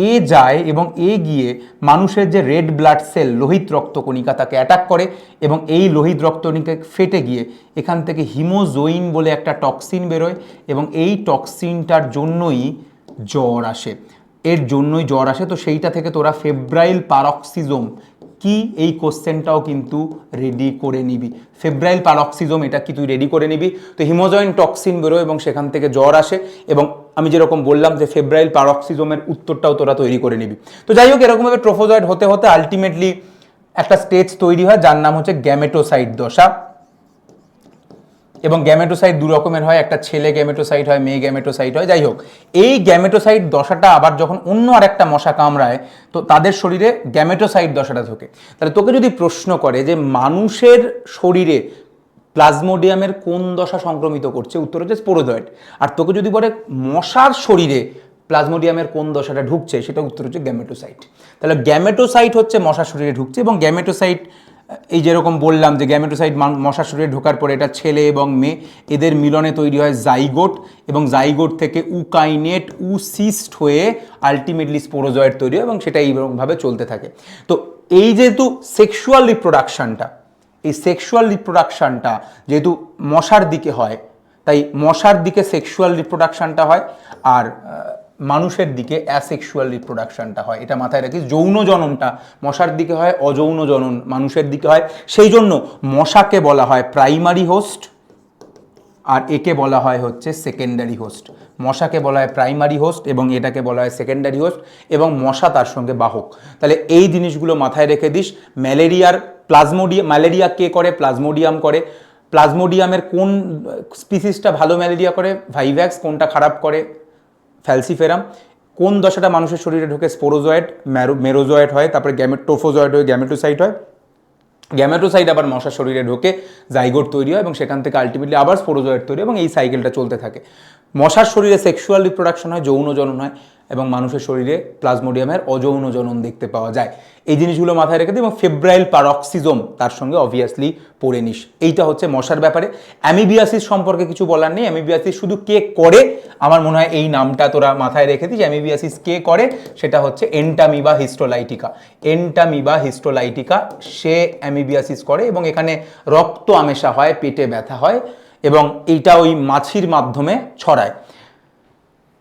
এ যায় এবং এ গিয়ে মানুষের যে রেড ব্লাড সেল লোহিত রক্তকণিকা তাকে অ্যাটাক করে এবং এই লোহিত রক্তকণিকা ফেটে গিয়ে এখান থেকে হিমোজোইন বলে একটা টক্সিন বেরোয় এবং এই টক্সিনটার জন্যই জ্বর আসে, এর জন্যই জ্বর আসে। তো সেইটা থেকে তোরা ফেব্রাইল পারক্সিজম কি এই কোশ্চেনটাও কিন্তু রেডি করে নিবি। ফেব্রাইল পারক্সিজম এটা কি তুই রেডি করে নিবি। তো হিমোজয়েন টক্সিন বেরোয় এবং সেখান থেকে জ্বর আসে এবং আমি যেরকম বললাম যে ফেব্রাইল পারক্সিজমের উত্তরটাও তোরা তৈরি করে নিবি। তো যাই হোক এরকমভাবে ট্রোফোজয়েড হতে হতে আলটিমেটলি একটা স্টেজ তৈরি হয় যার নাম হচ্ছে গ্যামেটোসাইট দশা এবং গ্যামেটোসাইট দু রকমের হয়, একটা ছেলে গ্যামেটোসাইট হয়, মেয়ে গ্যামেটোসাইট হয়। যাই হোক এই গ্যামেটোসাইট দশাটা আবার যখন অন্য আরেকটা মশা কামড়ায় তো তাদের শরীরে গ্যামেটোসাইট দশাটা ঢোকে। তাহলে তোকে যদি প্রশ্ন করে যে মানুষের শরীরে প্লাজমোডিয়ামের কোন দশা সংক্রমিত করছে, উত্তর হচ্ছে স্পোরোজয়েড। আর তোকে যদি বলে মশার শরীরে প্লাজমোডিয়ামের কোন দশাটা ঢুকছে, সেটা উত্তর হচ্ছে গ্যামেটোসাইট। তাহলে গ্যামেটোসাইট হচ্ছে মশার শরীরে ঢুকছে এবং গ্যামেটোসাইট এই যেরকম বললাম যে গ্যামেটোসাইট মশার শরীরে ঢোকার পরে এটা ছেলে এবং মেয়ে এদের মিলনে তৈরি হয় জাইগোট এবং জাইগোট থেকে উকাইনেট সিস্ট হয়ে আলটিমেটলি স্পোরোজয়েড তৈরি হয় এবং সেটা এইরকমভাবে চলতে থাকে। তো এই যেহেতু সেক্সুয়াল রিপ্রোডাকশনটা, এই সেক্সুয়াল রিপ্রোডাকশনটা যেহেতু মশার দিকে হয় তাই মশার দিকে সেক্সুয়াল রিপ্রোডাকশনটা হয় আর মানুষের দিকে অ্যাসেক্সুয়াল রিপ্রোডাকশনটা হয়। এটা মাথায় রাখিস, যৌন জননটা মশার দিকে হয়, অযৌন জনন মানুষের দিকে হয়। সেই জন্য মশাকে বলা হয় প্রাইমারি হোস্ট আর একে বলা হয় হচ্ছে সেকেন্ডারি হোস্ট। মশাকে বলা হয় প্রাইমারি হোস্ট এবং এটাকে বলা হয় সেকেন্ডারি হোস্ট এবং মশা তার সঙ্গে বাহক। তাহলে এই জিনিসগুলো মাথায় রেখে দিস। ম্যালেরিয়া কে করে? প্লাজমোডিয়াম করে। প্লাজমোডিয়ামের কোন স্পিসিসটা ভালো ম্যালেরিয়া করে? ভাইভ্যাক্স। কোনটা খারাপ করে? ফ্যালসিফেরাম। কোন দশাটা মানুষের শরীরে ঢোকে? স্পোরোজয়েড। মেরোজয়েড হয়, তারপরে ট্রোফোজয়েড হয়, গ্যামেটোসাইট হয়। গ্যামেটোসাইট আবার মশার শরীরে ঢোকে, জাইগোট তৈরি হয় এবং সেখান থেকে আলটিমেটলি আবার স্পোরোজয়েড তৈরি এবং এই সাইকেলটা চলতে থাকে। মশার শরীরে সেক্সুয়াল রিপ্রোডাকশন হয়, যৌন জনন হয় এবং মানুষের শরীরে প্লাজমোডিয়ামের অযৌন জনন দেখতে পাওয়া যায়। এই জিনিসগুলো মাথায় রেখে দিই এবং ফেব্রাইল পারক্সিজম তার সঙ্গে অবভিয়াসলি পড়ে নিস। এইটা হচ্ছে মশার ব্যাপারে। অ্যামিবিয়াসিস সম্পর্কে কিছু বলার নেই। অ্যামিবিয়াসিস শুধু কে করে আমার মনে হয় এই নামটা তোরা মাথায় রেখে দিস। অ্যামিবিয়াসিস কে করে সেটা হচ্ছে এন্টামিবা হিস্টোলাইটিকা। এন্টামিবা হিস্টোলাইটিকা সে অ্যামিবিয়াসিস করে এবং এখানে রক্ত আমেশা হয়, পেটে ব্যথা হয় এবং এইটা ওই মাছির মাধ্যমে ছড়ায়।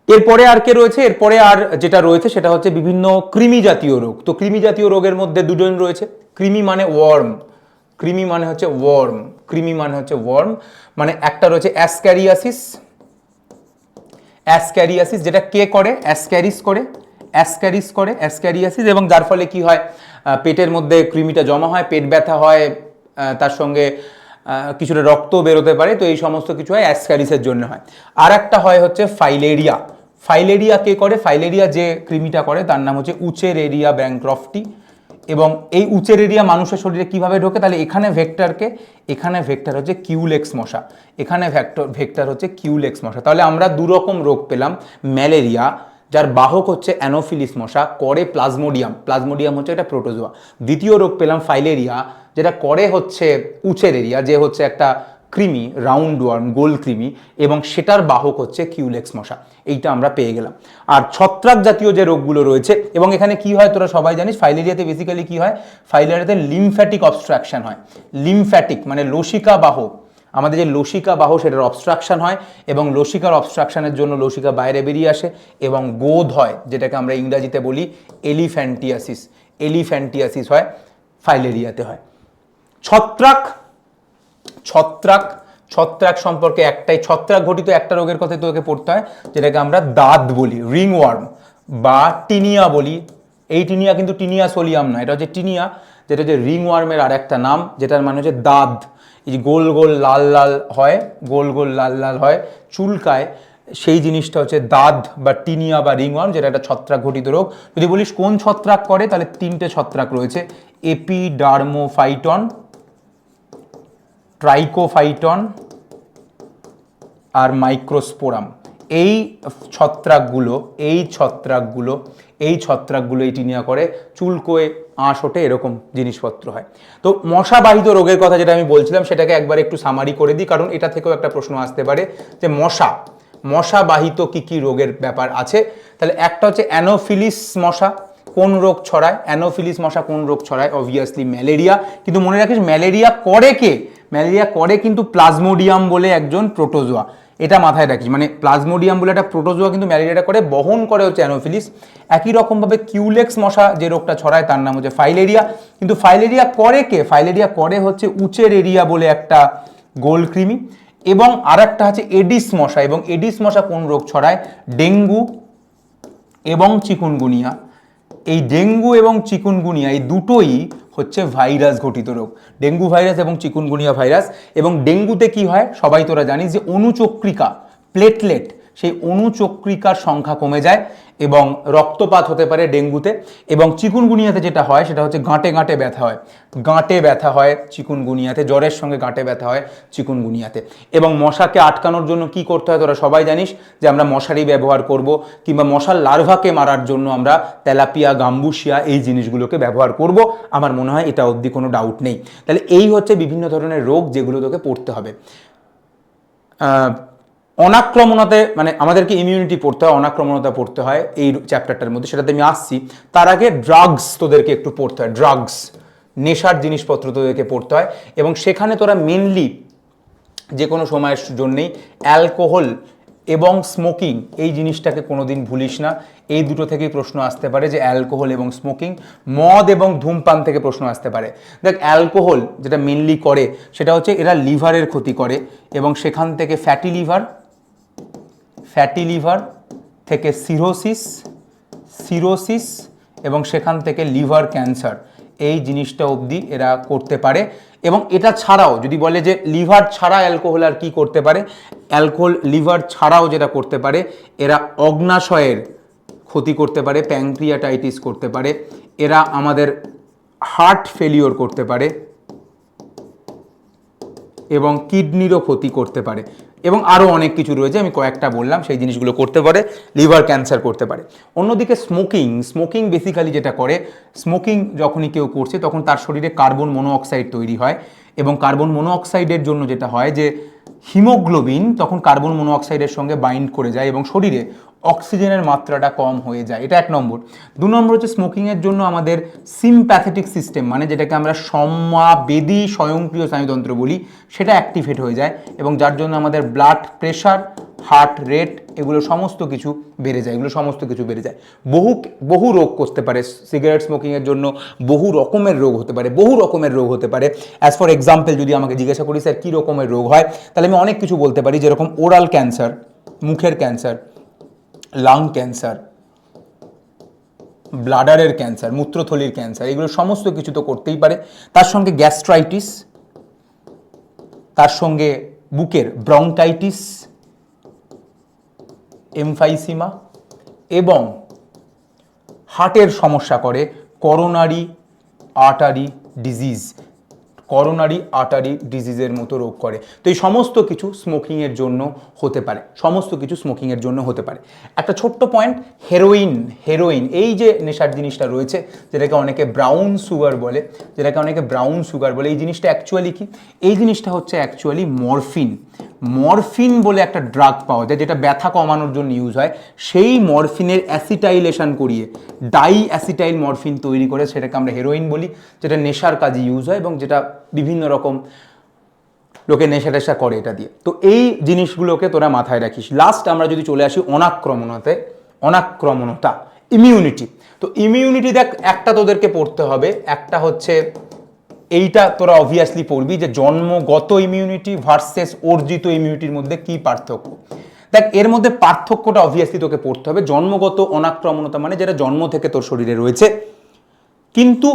এরপরে আর কে রয়েছে? এরপরে আর যেটা রয়েছে সেটা হচ্ছে বিভিন্ন কৃমি জাতীয় রোগ। তো কৃমি জাতীয় রোগের মধ্যে দুজন রয়েছে। কৃমি মানে ওয়ার্ম, কৃমি মানে হচ্ছে ওয়ার্ম, কৃমি মানে হচ্ছে ওয়ার্ম। মানে একটা রয়েছে অ্যাসক্যারিয়াসিস, অ্যাসক্যারিয়াসিস যেটা কে করে? অ্যাসক্যারিস করে, অ্যাসক্যারিস করে অ্যাসক্যারিয়াসিস এবং যার ফলে কি হয়? পেটের মধ্যে কৃমিটা জমা হয়, পেট ব্যথা হয়, তার সঙ্গে কিছুটা রক্ত বেরোতে পারে। তো এই সমস্ত কিছু হয় অ্যাসক্যারিসের জন্য হয়। আর একটা হয় হচ্ছে ফাইলেরিয়া। ফাইলেরিয়া কে করে? ফাইলেরিয়া যে কৃমিটা করে তার নাম হচ্ছে উচেরেরিয়া ব্যাংক্রফটি এবং এই উচেরেরিয়া মানুষের শরীরে কিভাবে ঢোকে? তাহলে এখানে ভেক্টরকে, এখানে ভেক্টর হচ্ছে কিউলেক্স মশা, এখানে ভেক্টর হচ্ছে কিউলেক্স মশা। তাহলে আমরা দু রকম রোগ পেলাম, ম্যালেরিয়া যার বাহক হচ্ছে অ্যানোফিলিস মশা, করে প্লাজমোডিয়াম, প্লাজমোডিয়াম হচ্ছে একটা প্রোটোজোয়া। দ্বিতীয় রোগ পেলাম ফাইলেরিয়া, যেটা করে হচ্ছে উচেরেরিয়া, যে হচ্ছে একটা কৃমি, রাউন্ড ওয়ার্ম, গোল কৃমি, এবং সেটার বাহক হচ্ছে কিউলেক্স মশা। এইটা আমরা পেয়ে গেলাম। আর ছত্রাক জাতীয় যে রোগগুলো রয়েছে, এবং এখানে কি হয় তোরা সবাই জানিস, ফাইলেরিয়াতে বেসিক্যালি কি হয়, ফাইলেরিয়াতে লিমফ্যাটিক অবস্ট্রাকশন হয়। লিমফ্যাটিক মানে লসিকা বাহ, আমাদের যে লসিকা বাহ সেটার অবস্ট্রাকশন হয়, এবং লসিকার অবস্ট্রাকশনের জন্য লসিকা বাইরে বেরিয়ে আসে এবং গোধ হয়, যেটাকে আমরা ইংরাজিতে বলি এলিফ্যান্টিয়াসিস। এলিফ্যান্টিয়াসিস হয়, ফাইলেরিয়াতে হয়। ছত্রাক, ছত্রাক, ছত্রাক সম্পর্কে একটাই, ছত্রাক ঘটিত একটা রোগের কথা তোকে পড়তে হয়, যেটাকে আমরা দাঁত বলি, রিংওয়ার্ম বা টিনিয়া বলি। এই টিনিয়া কিন্তু টিনিয়া সোলিয়াম না, এটা হচ্ছে টিনিয়া, যেটা হচ্ছে রিংওয়ার্মের আর একটা নাম, যেটার মানে হচ্ছে দাঁত। এই যে গোল গোল লাল লাল হয়, গোল গোল লাল লাল হয়, চুলকায়, সেই জিনিসটা হচ্ছে দাঁত বা টিনিয়া বা রিংওয়ার্ম, যেটা একটা ছত্রাক ঘটিত রোগ। যদি বলিস কোন ছত্রাক করে, তাহলে তিনটে ছত্রাক রয়েছে, এপিডার্মোফাইটন, ট্রাইকোফাইটন আর মাইক্রোস্পোরাম। এই ছত্রাকগুলো এই টিনিয়া করে, চুলকোয়ে, আঁশ ওঠে, এরকম জিনিসপত্র হয়। তো মশাবাহিত রোগের কথা যেটা আমি বলছিলাম, সেটাকে একবার একটু সামারি করে দিই, কারণ এটা থেকেও একটা প্রশ্ন আসতে পারে যে মশাবাহিত কি কি রোগের ব্যাপার আছে। তাহলে একটা হচ্ছে অ্যানোফিলিস মশা, কোন রোগ ছড়ায়, অ্যানোফিলিস মশা কোন রোগ ছড়ায়, অবভিয়াসলি ম্যালেরিয়া। কিন্তু মনে রাখিস ম্যালেরিয়া করে কে, ম্যালেরিয়া করে কিন্তু প্লাজমোডিয়াম বলে একজন প্রোটোজোয়া, এটা মাথায় রাখিস। মানে প্লাজমোডিয়াম বলে একটা প্রোটোজোয়া কিন্তু ম্যালেরিয়াটা করে, বহন করে হচ্ছে অ্যানোফিলিস। একই রকমভাবে কিউলেক্স মশা যে রোগটা ছড়ায় তার নাম হচ্ছে ফাইলেরিয়া। কিন্তু ফাইলেরিয়া করে কে, ফাইলেরিয়া করে হচ্ছে উচেরেরিয়া বলে একটা গোল কৃমি। এবং আর একটা হচ্ছে এডিস মশা, এবং এডিস মশা কোন রোগ ছড়ায়, ডেঙ্গু এবং চিকুনগুনিয়া। এই ডেঙ্গু এবং চিকুনগুনিয়া এই দুটোই হচ্ছে ভাইরাস ঘটিত রোগ, ডেঙ্গু ভাইরাস এবং চিকুনগুনিয়া ভাইরাস। এবং ডেঙ্গুতে কি হয় সবাই তোরা জানিস, যে অনুচক্রিকা, প্লেটলেট, সেই অনুচক্রিকার সংখ্যা কমে যায় এবং রক্তপাত হতে পারে ডেঙ্গুতে। এবং চিকুনগুনিয়াতে যেটা হয় সেটা হচ্ছে গাঁটে গাঁটে ব্যথা হয়, গাঁটে ব্যথা হয় চিকুনগুনিয়াতে, জ্বরের সঙ্গে গাঁটে ব্যথা হয় চিকুনগুনিয়াতে। এবং মশাকে আটকানোর জন্য কি করতে হয় তোরা সবাই জানিস, যে আমরা মশারি ব্যবহার করব, কিংবা মশার লার্ভাকে মারার জন্য আমরা তেলাপিয়া, গাম্বুসিয়া এই জিনিসগুলোকে ব্যবহার করব। আমার মনে হয় এটা অবধি কোনো ডাউট নেই। তাহলে এই হচ্ছে বিভিন্ন ধরনের রোগ যেগুলো তোকে পড়তে হবে। অনাক্রমণতে মানে আমাদেরকে ইমিউনিটি পড়তে হয়, অনাক্রমণতা পড়তে হয় এই চ্যাপ্টারটার মধ্যে, সেটাতে আমি আসছি। তার আগে ড্রাগস তোদেরকে একটু পড়তে হয়, ড্রাগস, নেশার জিনিসপত্র তোদেরকে পড়তে হয়। এবং সেখানে তোরা মেনলি যে কোনো সময়ের জন্যেই অ্যালকোহল এবং স্মোকিং এই জিনিসটাকে কোনোদিন ভুলিস না। এই দুটো থেকেই প্রশ্ন আসতে পারে, যে অ্যালকোহল এবং স্মোকিং। মদ এবং ধূমপান থেকে প্রশ্ন আসতে পারে। দেখ অ্যালকোহল যেটা মেনলি করে সেটা হচ্ছে এরা লিভারের ক্ষতি করে, এবং সেখান থেকে ফ্যাটি লিভার থেকে সিরোসিস এবং সেখান থেকে লিভার ক্যান্সার, এই জিনিসটা অবধি এরা করতে পারে। এবং এটা ছাড়াও যদি বলে যে লিভার ছাড়া অ্যালকোহল আর কি করতে পারে, অ্যালকোহল লিভার ছাড়াও যেটা করতে পারে, এরা অগ্নাশয়ের ক্ষতি করতে পারে, প্যানক্রিয়াটাইটিস করতে পারে, এরা আমাদের হার্ট ফেলিওর করতে পারে, এবং কিডনিরও ক্ষতি করতে পারে, এবং আরও অনেক কিছু রয়েছে, আমি কয়েকটা বললাম, সেই জিনিসগুলো করতে পারে, লিভার ক্যান্সার করতে পারে। অন্যদিকে স্মোকিং বেসিক্যালি যেটা করে, স্মোকিং যখনই কেউ করছে তখন তার শরীরে কার্বন মনোঅক্সাইড তৈরি হয়, এবং কার্বন মনোঅক্সাইডের জন্য যেটা হয় যে হিমোগ্লোবিন তখন কার্বন মনোঅক্সাইডের সঙ্গে বাইন্ড করে যায় এবং শরীরে অক্সিজেনের মাত্রাটা কম হয়ে যায়, এটা 1 নম্বর। 2 নম্বর হচ্ছে স্মোকিংয়ের জন্য আমাদের সিম্প্যাথেটিক সিস্টেম, মানে যেটাকে আমরা সমাবেদী স্বয়ংক্রিয় স্নায়ুতন্ত্র বলি, সেটা অ্যাক্টিভেট হয়ে যায়, এবং যার জন্য আমাদের ব্লাড প্রেশার, হার্ট রেট এগুলো সমস্ত কিছু বেড়ে যায়, বহু রোগ করতে পারে। সিগারেট স্মোকিংয়ের জন্য বহু রকমের রোগ হতে পারে। অ্যাজ ফর এক্সাম্পল যদি আমাকে জিজ্ঞাসা করি স্যার কী রকমের রোগ হয়, তাহলে আমি অনেক কিছু বলতে পারি, যেরকম ওরাল ক্যান্সার, মুখের ক্যান্সার, লাং ক্যান্সার, ব্লাডারের ক্যান্সার, মূত্রথলির ক্যান্সার, এগুলো সমস্ত কিছু তো করতেই পারে। তার সঙ্গে গ্যাস্ট্রাইটিস, তার সঙ্গে বুকের ব্রঙ্কাইটিস, এমফাইসিমা, এবং হার্টের সমস্যা করে coronary artery disease, coronary artery ডিজিজের মতো রোগ করে। তো এই সমস্ত কিছু স্মোকিংয়ের জন্য হতে পারে, সমস্ত কিছু স্মোকিংয়ের জন্য হতে পারে। একটা ছোট্ট পয়েন্ট, হেরোইন এই যে নেশার জিনিসটা রয়েছে, যেটাকে অনেকে ব্রাউন সুগার বলে, এই জিনিসটা অ্যাকচুয়ালি কি? এই জিনিসটা হচ্ছে অ্যাকচুয়ালি মরফিন বলে একটা ড্রাগ পাওয়া যায়, যেটা ব্যথা কমানোর জন্য ইউজ হয়। সেই মরফিনের অ্যাসিটাইলেশন করিয়ে ডাই অ্যাসিটাইল মরফিন তৈরি করে সেটাকে আমরা হেরোইন বলি, যেটা নেশার কাজে ইউজ হয় এবং যেটা বিভিন্ন রকম লোকে নেশা টেশা করে এটা দিয়ে। তো এই জিনিসগুলোকে তোরা মাথায় রাখিস। লাস্ট আমরা যদি চলে আসি অনাক্রমণতা, ইমিউনিটি। তো ইমিউনিটি দেখ, একটা তোদেরকে পড়তে হবে, একটা হচ্ছে এইটা তোরা অবভিয়াসলি পড়বি যে জন্মগত ইমিউনিটি ভার্সেস অর্জিত ইমিউনিটির মধ্যে কি পার্থক্য। দেখ, এর মধ্যে পার্থক্যটা অবভিয়াসলি তোকে পড়তে হবে। জন্মগত অনাক্রমণতা মানে যেটা জন্ম থেকে তোর শরীরে রয়েছে, কিন্তু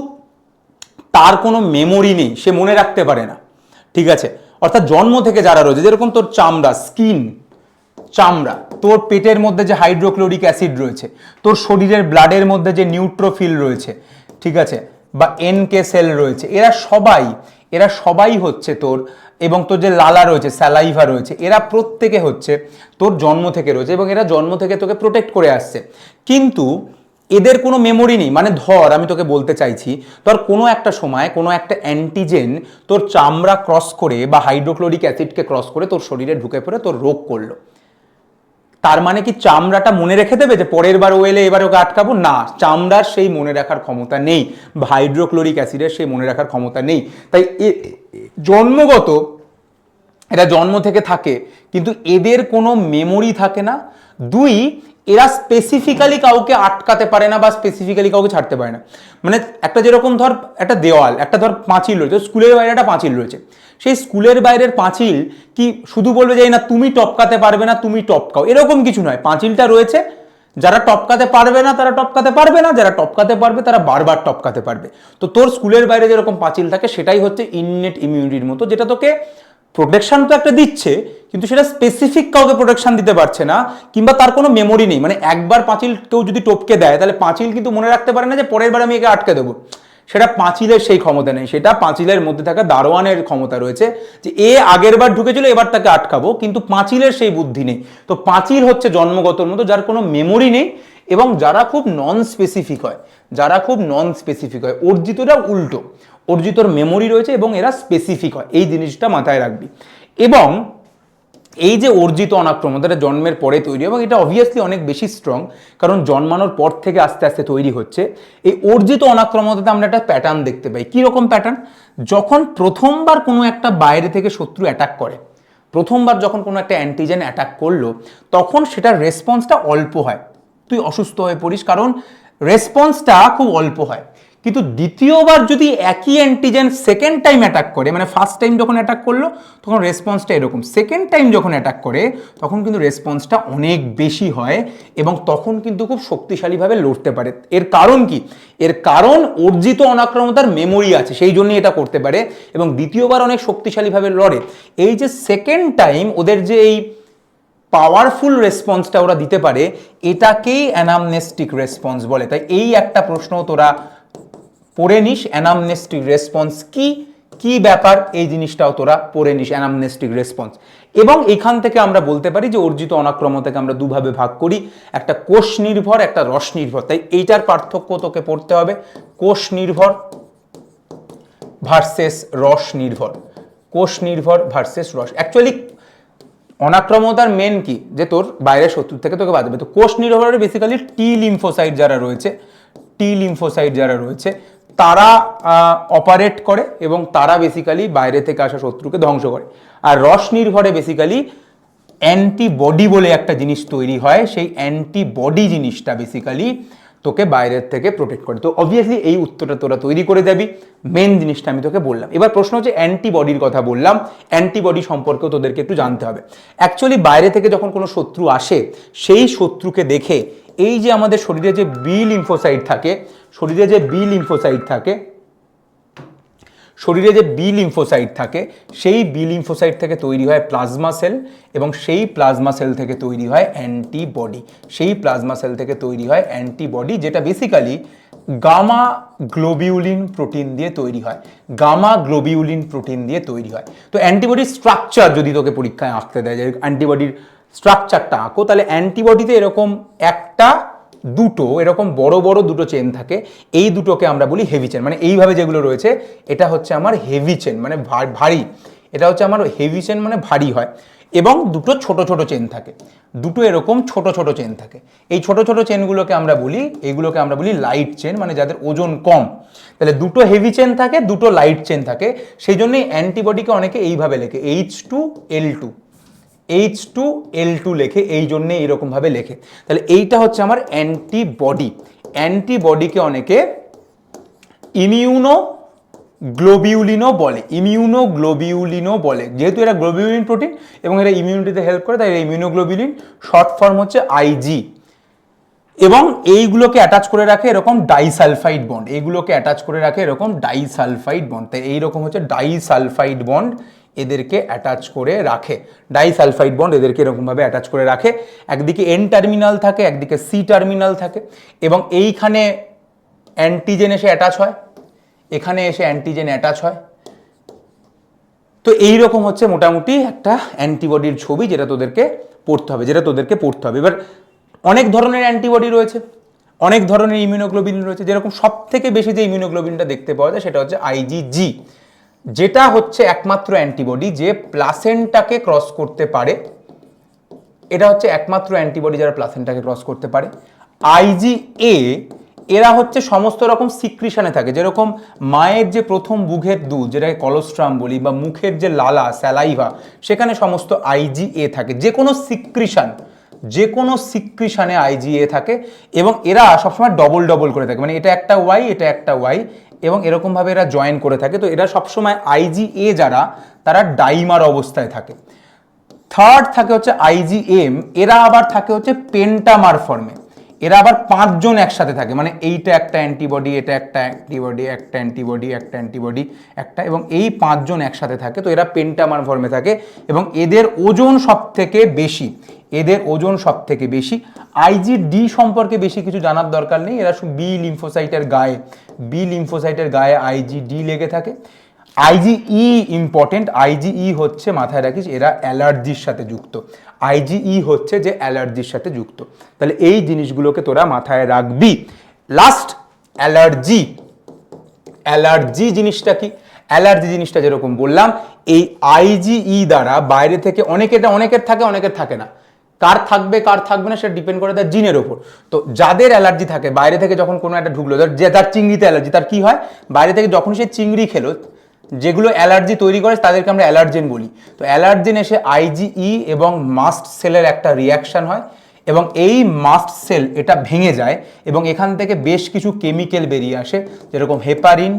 তার কোনো মেমোরি নেই, সে মনে রাখতে পারে না, ঠিক আছে? অর্থাৎ জন্ম থেকে যারা রয়েছে, যেরকম তোর চামড়া, তোর পেটের মধ্যে যে হাইড্রোক্লোরিক অ্যাসিড রয়েছে, তোর শরীরের ব্লাডের মধ্যে যে নিউট্রোফিল রয়েছে, ঠিক আছে, বা এনকে সেল রয়েছে, এরা সবাই হচ্ছে তোর, এবং তোর যে লালা রয়েছে, স্যালাইভা রয়েছে, এরা প্রত্যেকে হচ্ছে তোর জন্ম থেকে রয়েছে এবং এরা জন্ম থেকে তোকে প্রোটেক্ট করে আসছে। কিন্তু এদের কোনো মেমোরি নেই। মানে ধর, আমি তোকে বলতে চাইছি, ধর কোনো একটা সময় কোনো একটা অ্যান্টিজেন তোর চামড়া ক্রস করে বা হাইড্রোক্লোরিক অ্যাসিডকে ক্রস করে তোর শরীরে ঢুকে পড়ে তোর রোগ করলো। তার মানে কি চামড়াটা মনে রেখে দেবে যে পরের বার ও এলে এবার ওকে আটকাবো? না, চামড়ার সেই মনে রাখার ক্ষমতা নেই, হাইড্রোক্লোরিক অ্যাসিডের সেই মনে রাখার ক্ষমতা নেই। তাই জন্মগত এরা জন্ম থেকে থাকে, কিন্তু এদের কোনো মেমোরি থাকে না। দুই, এরা স্পেসিফিক্যালি কাউকে আটকাতে পারে না বা স্পেসিফিক্যালি কাউকে ছাড়তে পারে না। মানে একটা যেরকম ধর একটা দেওয়াল, একটা ধর পাঁচিল রয়েছে, স্কুলের বাইরে একটা পাঁচিল রয়েছে, সেই স্কুলের বাইরের পাঁচিল কি শুধু বলবে যে না তুমি টপকাতে পারবে না, তুমি টপকাও, এরকম কিছু নয়। পাঁচিলটা রয়েছে, যারা টপকাতে পারবে না তারা টপকাতে পারবে না, যারা টপকাতে পারবে তারা বারবার টপকাতে পারবে। তো তোর স্কুলের বাইরে যেরকম পাঁচিল থাকে, সেটাই হচ্ছে ইননেট ইমিউনিটির মতো, যেটা তোকে প্রোটেকশন তো একটা দিচ্ছে, কিন্তু সেটা স্পেসিফিক কাউকে প্রোটেকশন দিতে পারছে না, কিংবা তার কোনো মেমোরি নেই। মানে একবার পাঁচিল কেউ যদি টপকে দেয়, তাহলে পাঁচিল কিন্তু মনে রাখতে পারে না যে পরের বার আমি একে আটকে দেবো। সেটা পাঁচিলের সেই ক্ষমতা নেই, সেটা পাঁচিলের মধ্যে থাকা দারোয়ানের ক্ষমতা রয়েছে, যে এ আগের বার ঢুকেছিল এবার তাকে আটকাবো, কিন্তু পাঁচিলের সেই বুদ্ধি নেই। তো পাঁচিল হচ্ছে জন্মগতর মতো, যার কোনো মেমোরি নেই এবং যারা খুব নন স্পেসিফিক হয়, অর্জিতরা উল্টো, অর্জিতর মেমোরি রয়েছে এবং এরা স্পেসিফিক হয়। এই জিনিসটা মাথায় রাখবি। এবং এই যে অর্জিত অনাক্রমণতা জন্মের পরে তৈরি, এবং এটা অবভিয়াসলি অনেক বেশি স্ট্রং, কারণ জন্মানোর পর থেকে আস্তে আস্তে তৈরি হচ্ছে। এই অর্জিত অনাক্রমণতাতে আমরা একটা প্যাটার্ন দেখতে পাই। কীরকম প্যাটার্ন? যখন প্রথমবার কোনো একটা বাইরে থেকে শত্রু অ্যাটাক করে, প্রথমবার যখন কোনো একটা অ্যান্টিজেন অ্যাটাক করলো, তখন সেটার রেসপন্সটা অল্প হয়, তুই অসুস্থ হয়ে পড়িস, কারণ রেসপন্সটা খুব অল্প হয়। কিন্তু দ্বিতীয়বার যদি একই অ্যান্টিজেন সেকেন্ড টাইম অ্যাটাক করে, মানে ফার্স্ট টাইম যখন অ্যাটাক করলো তখন রেসপন্সটা এরকম, সেকেন্ড টাইম যখন অ্যাটাক করে তখন কিন্তু রেসপন্সটা অনেক বেশি হয় এবং তখন কিন্তু খুব শক্তিশালীভাবে লড়তে পারে। এর কারণ কি? এর কারণ অর্জিত অনাক্রমণতার মেমোরি আছে, সেই জন্যই এটা করতে পারে এবং দ্বিতীয়বার অনেক শক্তিশালীভাবে লড়ে। এই যে সেকেন্ড টাইম ওদের যে এই পাওয়ারফুল রেসপন্সটা ওরা দিতে পারে, এটাকেই অ্যানামনেস্টিক রেসপন্স বলে। তাই এই একটা প্রশ্ন তোরা পড়ে নিস, অ্যানামনেস্টিক রেসপন্স কি, কি ব্যাপার, এই জিনিসটাও তোরা পড়ে নিস, অ্যানামনেস্টিক রেসপন্স। এবং এখান থেকে আমরা বলতে পারি যে অর্জিত অনাক্রমণতাকে আমরা দুভাবে ভাগ করি, একটা কোষ নির্ভর, একটা রস নির্ভর। তাই এইটার পার্থক্য তোকে পড়তে হবে, কোষ নির্ভর ভার্সেস রস নির্ভর, কোষ নির্ভর ভার্সেস রস। অ্যাকচুয়ালি অনাক্রমণতার মেন কি, যে তোর বাইরের শত্রু থেকে তোকে বাঁচবে। তো কোষ নির্ভরের বেসিক্যালি টি লিম্ফোসাইট যারা রয়েছে তারা অপারেট করে এবং তারা বেসিক্যালি বাইরে থেকে আসা শত্রুকে ধ্বংস করে। আর রস নির্ভরে বেসিক্যালি অ্যান্টিবডি বলে একটা জিনিস তৈরি হয়, সেই অ্যান্টিবডি জিনিসটা বেসিক্যালি তোকে বাইরের থেকে প্রোটেক্ট করে। তো অবভিয়াসলি এই উত্তরটা তোরা তৈরি করে যাবি, মেন জিনিসটা আমি তোকে বললাম। এবার প্রশ্ন হচ্ছে অ্যান্টিবডির কথা বললাম, অ্যান্টিবডি সম্পর্কেও তোদেরকে একটু জানতে হবে। অ্যাকচুয়ালি বাইরে থেকে যখন কোনো শত্রু আসে, সেই শত্রুকে দেখে এই যে আমাদের শরীরে যে বি লিম্ফোসাইট থাকে, শরীরে যে বি লিম্ফোসাইট থাকে সেই বি লিম্ফোসাইট থেকে তৈরি হয় প্লাজমা সেল এবং সেই প্লাজমা সেল থেকে তৈরি হয় অ্যান্টিবডি। সেই প্লাজমা সেল থেকে তৈরি হয় অ্যান্টিবডি, যেটা বেসিক্যালি গামা গ্লোবিউলিন প্রোটিন দিয়ে তৈরি হয়। গামা গ্লোবিউলিন প্রোটিন দিয়ে তৈরি হয়। তো অ্যান্টিবডির স্ট্রাকচার যদি তোকে পরীক্ষায় আঁকতে দেয়, যে অ্যান্টিবডির স্ট্রাকচারটা আঁকো, তাহলে অ্যান্টিবডিতে এরকম একটা দুটো এরকম বড় বড় দুটো চেন থাকে। এই দুটোকে আমরা বলি হেভি চেন, মানে এইভাবে যেগুলো রয়েছে এটা হচ্ছে আমার হেভি চেন, মানে ভারী। এটা হচ্ছে আমার হেভি চেন, মানে ভারী হয়। এবং দুটো ছোট ছোট চেন থাকে, দুটো এরকম ছোট ছোট চেন থাকে। এই ছোট ছোট চেনগুলোকে আমরা বলি, এইগুলোকে আমরা বলি লাইট চেন, মানে যাদের ওজন কম। তাহলে দুটো হেভি চেন থাকে, দুটো লাইট চেন থাকে। সেই জন্যই অ্যান্টিবডিকে অনেকে এইভাবে লেখে H2L2, H2L2 লেখে, এই জন্যে এইরকমভাবে লেখে। তাহলে এইটা হচ্ছে আমার অ্যান্টিবডি। অ্যান্টিবডিকে অনেকে ইমিউনোগ্লোবিউলিনও বলে, ইমিউনোগ্লোবিউলিনও বলে। যেহেতু এরা গ্লোবিউলিন প্রোটিন এবং এরা ইমিউনিটিতে হেল্প করে, তাই এরা ইমিউনোগ্লোবিউলিন, শর্ট ফর্ম হচ্ছে আইজি। এবং এইগুলোকে অ্যাটাচ করে রাখে এরকম ডাইসালফাইড বন্ড, এইগুলোকে অ্যাটাচ করে রাখে এরকম ডাইসালফাইড বন্ড। তাই এইরকম হচ্ছে ডাইসালফাইড বন্ড এদেরকে অ্যাটাচ করে রাখে, ডাইসালফাইড বন্ড এদেরকে এরকমভাবে অ্যাটাচ করে রাখে। একদিকে এন টার্মিনাল থাকে, একদিকে সি টার্মিনাল থাকে, এবং এইখানে অ্যান্টিজেন এসে অ্যাটাচ হয়, এখানে এসে অ্যান্টিজেন অ্যাটাচ হয়। তো এইরকম হচ্ছে মোটামুটি একটা অ্যান্টিবডির ছবি, যেটা তোদেরকে পড়তে হবে, এবার অনেক ধরনের অ্যান্টিবডি রয়েছে, অনেক ধরনের ইমিউনোগ্লোবিন রয়েছে। যেরকম সব থেকে বেশি যে ইমিউনোগ্লোবিনটা দেখতে পাওয়া যায় সেটা হচ্ছে আইজিজি, যেটা হচ্ছে একমাত্র অ্যান্টিবডি যে প্লাসেন্টাকে ক্রস করতে পারে। এটা হচ্ছে একমাত্র অ্যান্টিবডি যারা প্লাসেন্টাকে ক্রস করতে পারে। আইজিএ এরা হচ্ছে সমস্ত রকম সিক্রিশনে থাকে, যেরকম মায়ের যে প্রথম বুকের দুধ, যেটাকে কলোস্ট্রাম বলি, বা মুখের যে লালা স্যালাইভা, সেখানে সমস্ত আইজিএ থাকে। যে কোনো সিক্রিশনে আইজিএ থাকে, এবং এরা সবসময় ডবল ডবল করে থাকে, মানে এটা একটা ওয়াই, এটা একটা ওয়াই, এবং এরকমভাবে এরা জয়েন করে থাকে। তো এরা সবসময় আইজিএ যারা, তারা ডাইমার অবস্থায় থাকে। থার্ড থাকে হচ্ছে আইজিএম, এরা আবার থাকে হচ্ছে পেন্টামার ফর্মে। এরা আবার 5 জন একসাথে থাকে, মানে এইটা একটা অ্যান্টিবডি, এটা একটা অ্যান্টিবডি, একটা অ্যান্টিবডি, একটা অ্যান্টিবডি, একটা, এবং এই 5 জন একসাথে থাকে। তো এরা পেন্টামার ফর্মে থাকে, এবং এদের ওজন সব থেকে বেশি। আইজিডি সম্পর্কে বেশি কিছু জানার দরকার নেই, এরা বি লিম্ফোসাইটের গায়ে আইজিডি লেগে থাকে। আইজিই ইম্পর্টেন্ট, আইজিই হচ্ছে, মাথায় রাখিস, এরা অ্যালার্জির সাথে যুক্ত। আইজিই হচ্ছে যে অ্যালার্জির সাথে যুক্ত। তাহলে এই জিনিসগুলোকে তোরা মাথায় রাখবি। লাস্ট, অ্যালার্জি জিনিসটা কি? অ্যালার্জি জিনিসটা যেরকম বললাম, এই আইজিই দ্বারা বাইরে থেকে অনেকের থাকে, অনেকের থাকে না। কার থাকবে কার থাকবে না সেটা ডিপেন্ড করে তার জিনের ওপর। তো যাদের অ্যালার্জি থাকে, বাইরে থেকে যখন কোনো একটা ঢুকলো, তার চিংড়িতে অ্যালার্জি, তার কি হয়, বাইরে থেকে যখন সে চিংড়ি খেলো, যেগুলো অ্যালার্জি তৈরি করে তাদেরকে আমরা অ্যালার্জেন বলি। তো অ্যালার্জেন এসে আইজিই এবং মাস্ট সেলের একটা রিয়াকশন হয়, এবং এই মাস্ট সেল এটা ভেঙে যায়, এবং এখান থেকে বেশ কিছু কেমিক্যাল বেরিয়ে আসে, যেরকম হেপারিন,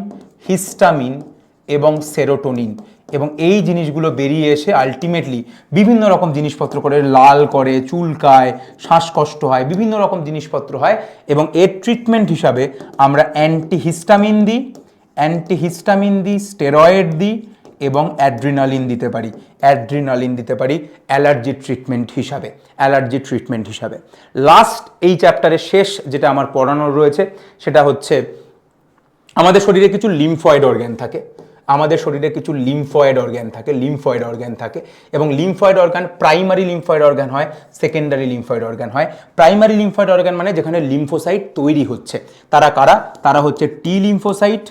হিস্টামিন এবং সেরোটোনিন। এবং এই জিনিসগুলো বেরিয়ে এসে আলটিমেটলি বিভিন্ন রকম জিনিসপত্র করে, লাল করে, চুলকায়, শ্বাসকষ্ট হয়, বিভিন্ন রকম জিনিসপত্র হয়। এবং এর ট্রিটমেন্ট হিসাবে আমরা অ্যান্টিহিস্টামিন দিই, স্টেরয়েড দিই, এবং অ্যাড্রিনালিন দিতে পারি অ্যালার্জি ট্রিটমেন্ট হিসাবে। লাস্ট, এই চ্যাপ্টারের শেষ যেটা আমার পড়ানোর রয়েছে সেটা হচ্ছে আমাদের শরীরে কিছু লিম্ফয়েড অর্গ্যান থাকে, এবং lymphoid organ primary lymphoid organ হয়, সেকেন্ডারি লিম্ফয়েড অর্গান হয়। প্রাইমারি লিম্ফয়েড অর্গান মানে যেখানে লিম্ফোসাইট তৈরি হচ্ছে, তারা কারা? তারা হচ্ছে টি লিম্ফোসাইট,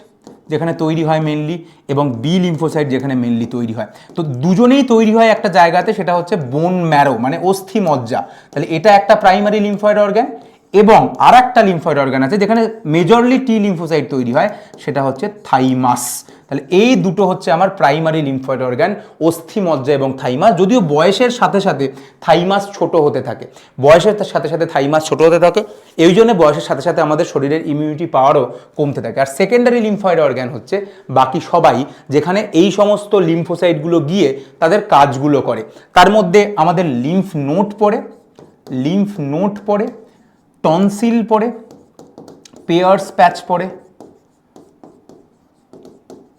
যেখানে তৈরি হয় মেনলি, এবং বি লিম্ফোসাইট, যেখানে মেনলি তৈরি হয়। তো দুজনেই তৈরি হয় একটা জায়গাতে, সেটা হচ্ছে বোন ম্যারো, মানে অস্থি মজ্জা। তাহলে এটা একটা প্রাইমারি লিম্ফয়েড অর্গান। এবং আর একটা লিম্ফয়েড অর্গান আছে যেখানে মেজরলি টি লিম্ফোসাইট তৈরি হয়, সেটা হচ্ছে থাইমাস। তাহলে এই দুটো হচ্ছে আমার প্রাইমারি লিম্ফয়েড অর্গান, অস্থি মজ্জা এবং থাইমাস। যদিও বয়সের সাথে সাথে থাইমাস ছোট হতে থাকে, এই জন্য বয়সের সাথে সাথে আমাদের শরীরের ইমিউনিটি পাওয়ারও কমতে থাকে। আর সেকেন্ডারি লিম্ফয়েড অর্গান হচ্ছে বাকি সবাই, যেখানে এই সমস্ত লিম্ফোসাইটগুলো গিয়ে তাদের কাজগুলো করে। তার মধ্যে আমাদের লিম্ফ নোট পড়ে, টনসিল পড়ে, পেয়ার্স প্যাচ পড়ে,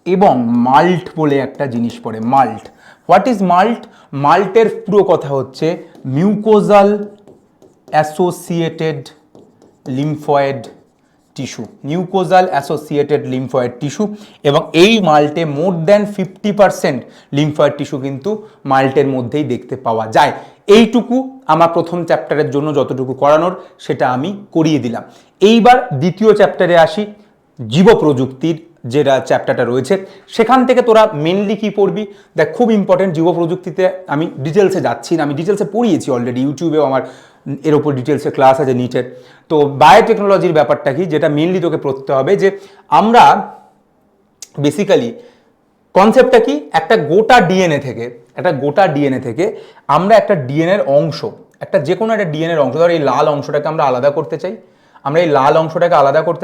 এবং মাল্ট বলে একটা জিনিস পড়ে, মাল্ট। হোয়াট ইজ মাল্ট? মাল্টের পুরো কথা হচ্ছে mucosal associated lymphoid tissue, mucosal associated lymphoid tissue, এবং এই মাল্টে মোর দ্যান 50% লিম্ফয়েড টিস্যু কিন্তু মাল্টের মধ্যেই দেখতে পাওয়া যায়। এইটুকু আমার প্রথম চ্যাপ্টারের জন্য যতটুকু করানোর সেটা আমি করিয়ে দিলাম। এইবার দ্বিতীয় চ্যাপ্টারে আসি, জীব প্রযুক্তির যেটা চ্যাপ্টারটা রয়েছে সেখান থেকে তোরা মেনলি কি পড়বি। দেখ, খুব ইম্পর্টেন্ট জীব প্রযুক্তিতে আমি ডিটেলসে যাচ্ছি না, আমি ডিটেলসে পড়িয়েছি অলরেডি, ইউটিউবেও আমার এর ওপর ডিটেলসে ক্লাস আছে নিটের। তো বায়োটেকনোলজির ব্যাপারটা কি, যেটা মেনলি তোকে পড়তে হবে, যে আমরা বেসিক্যালি কনসেপ্টটা কি, একটা গোটা ডিএনএ থেকে আমরা একটা ডিএনএর অংশ, একটা যে কোনো একটা ডিএনএর অংশ, ধর এই লাল অংশটাকে আমরা আলাদা করতে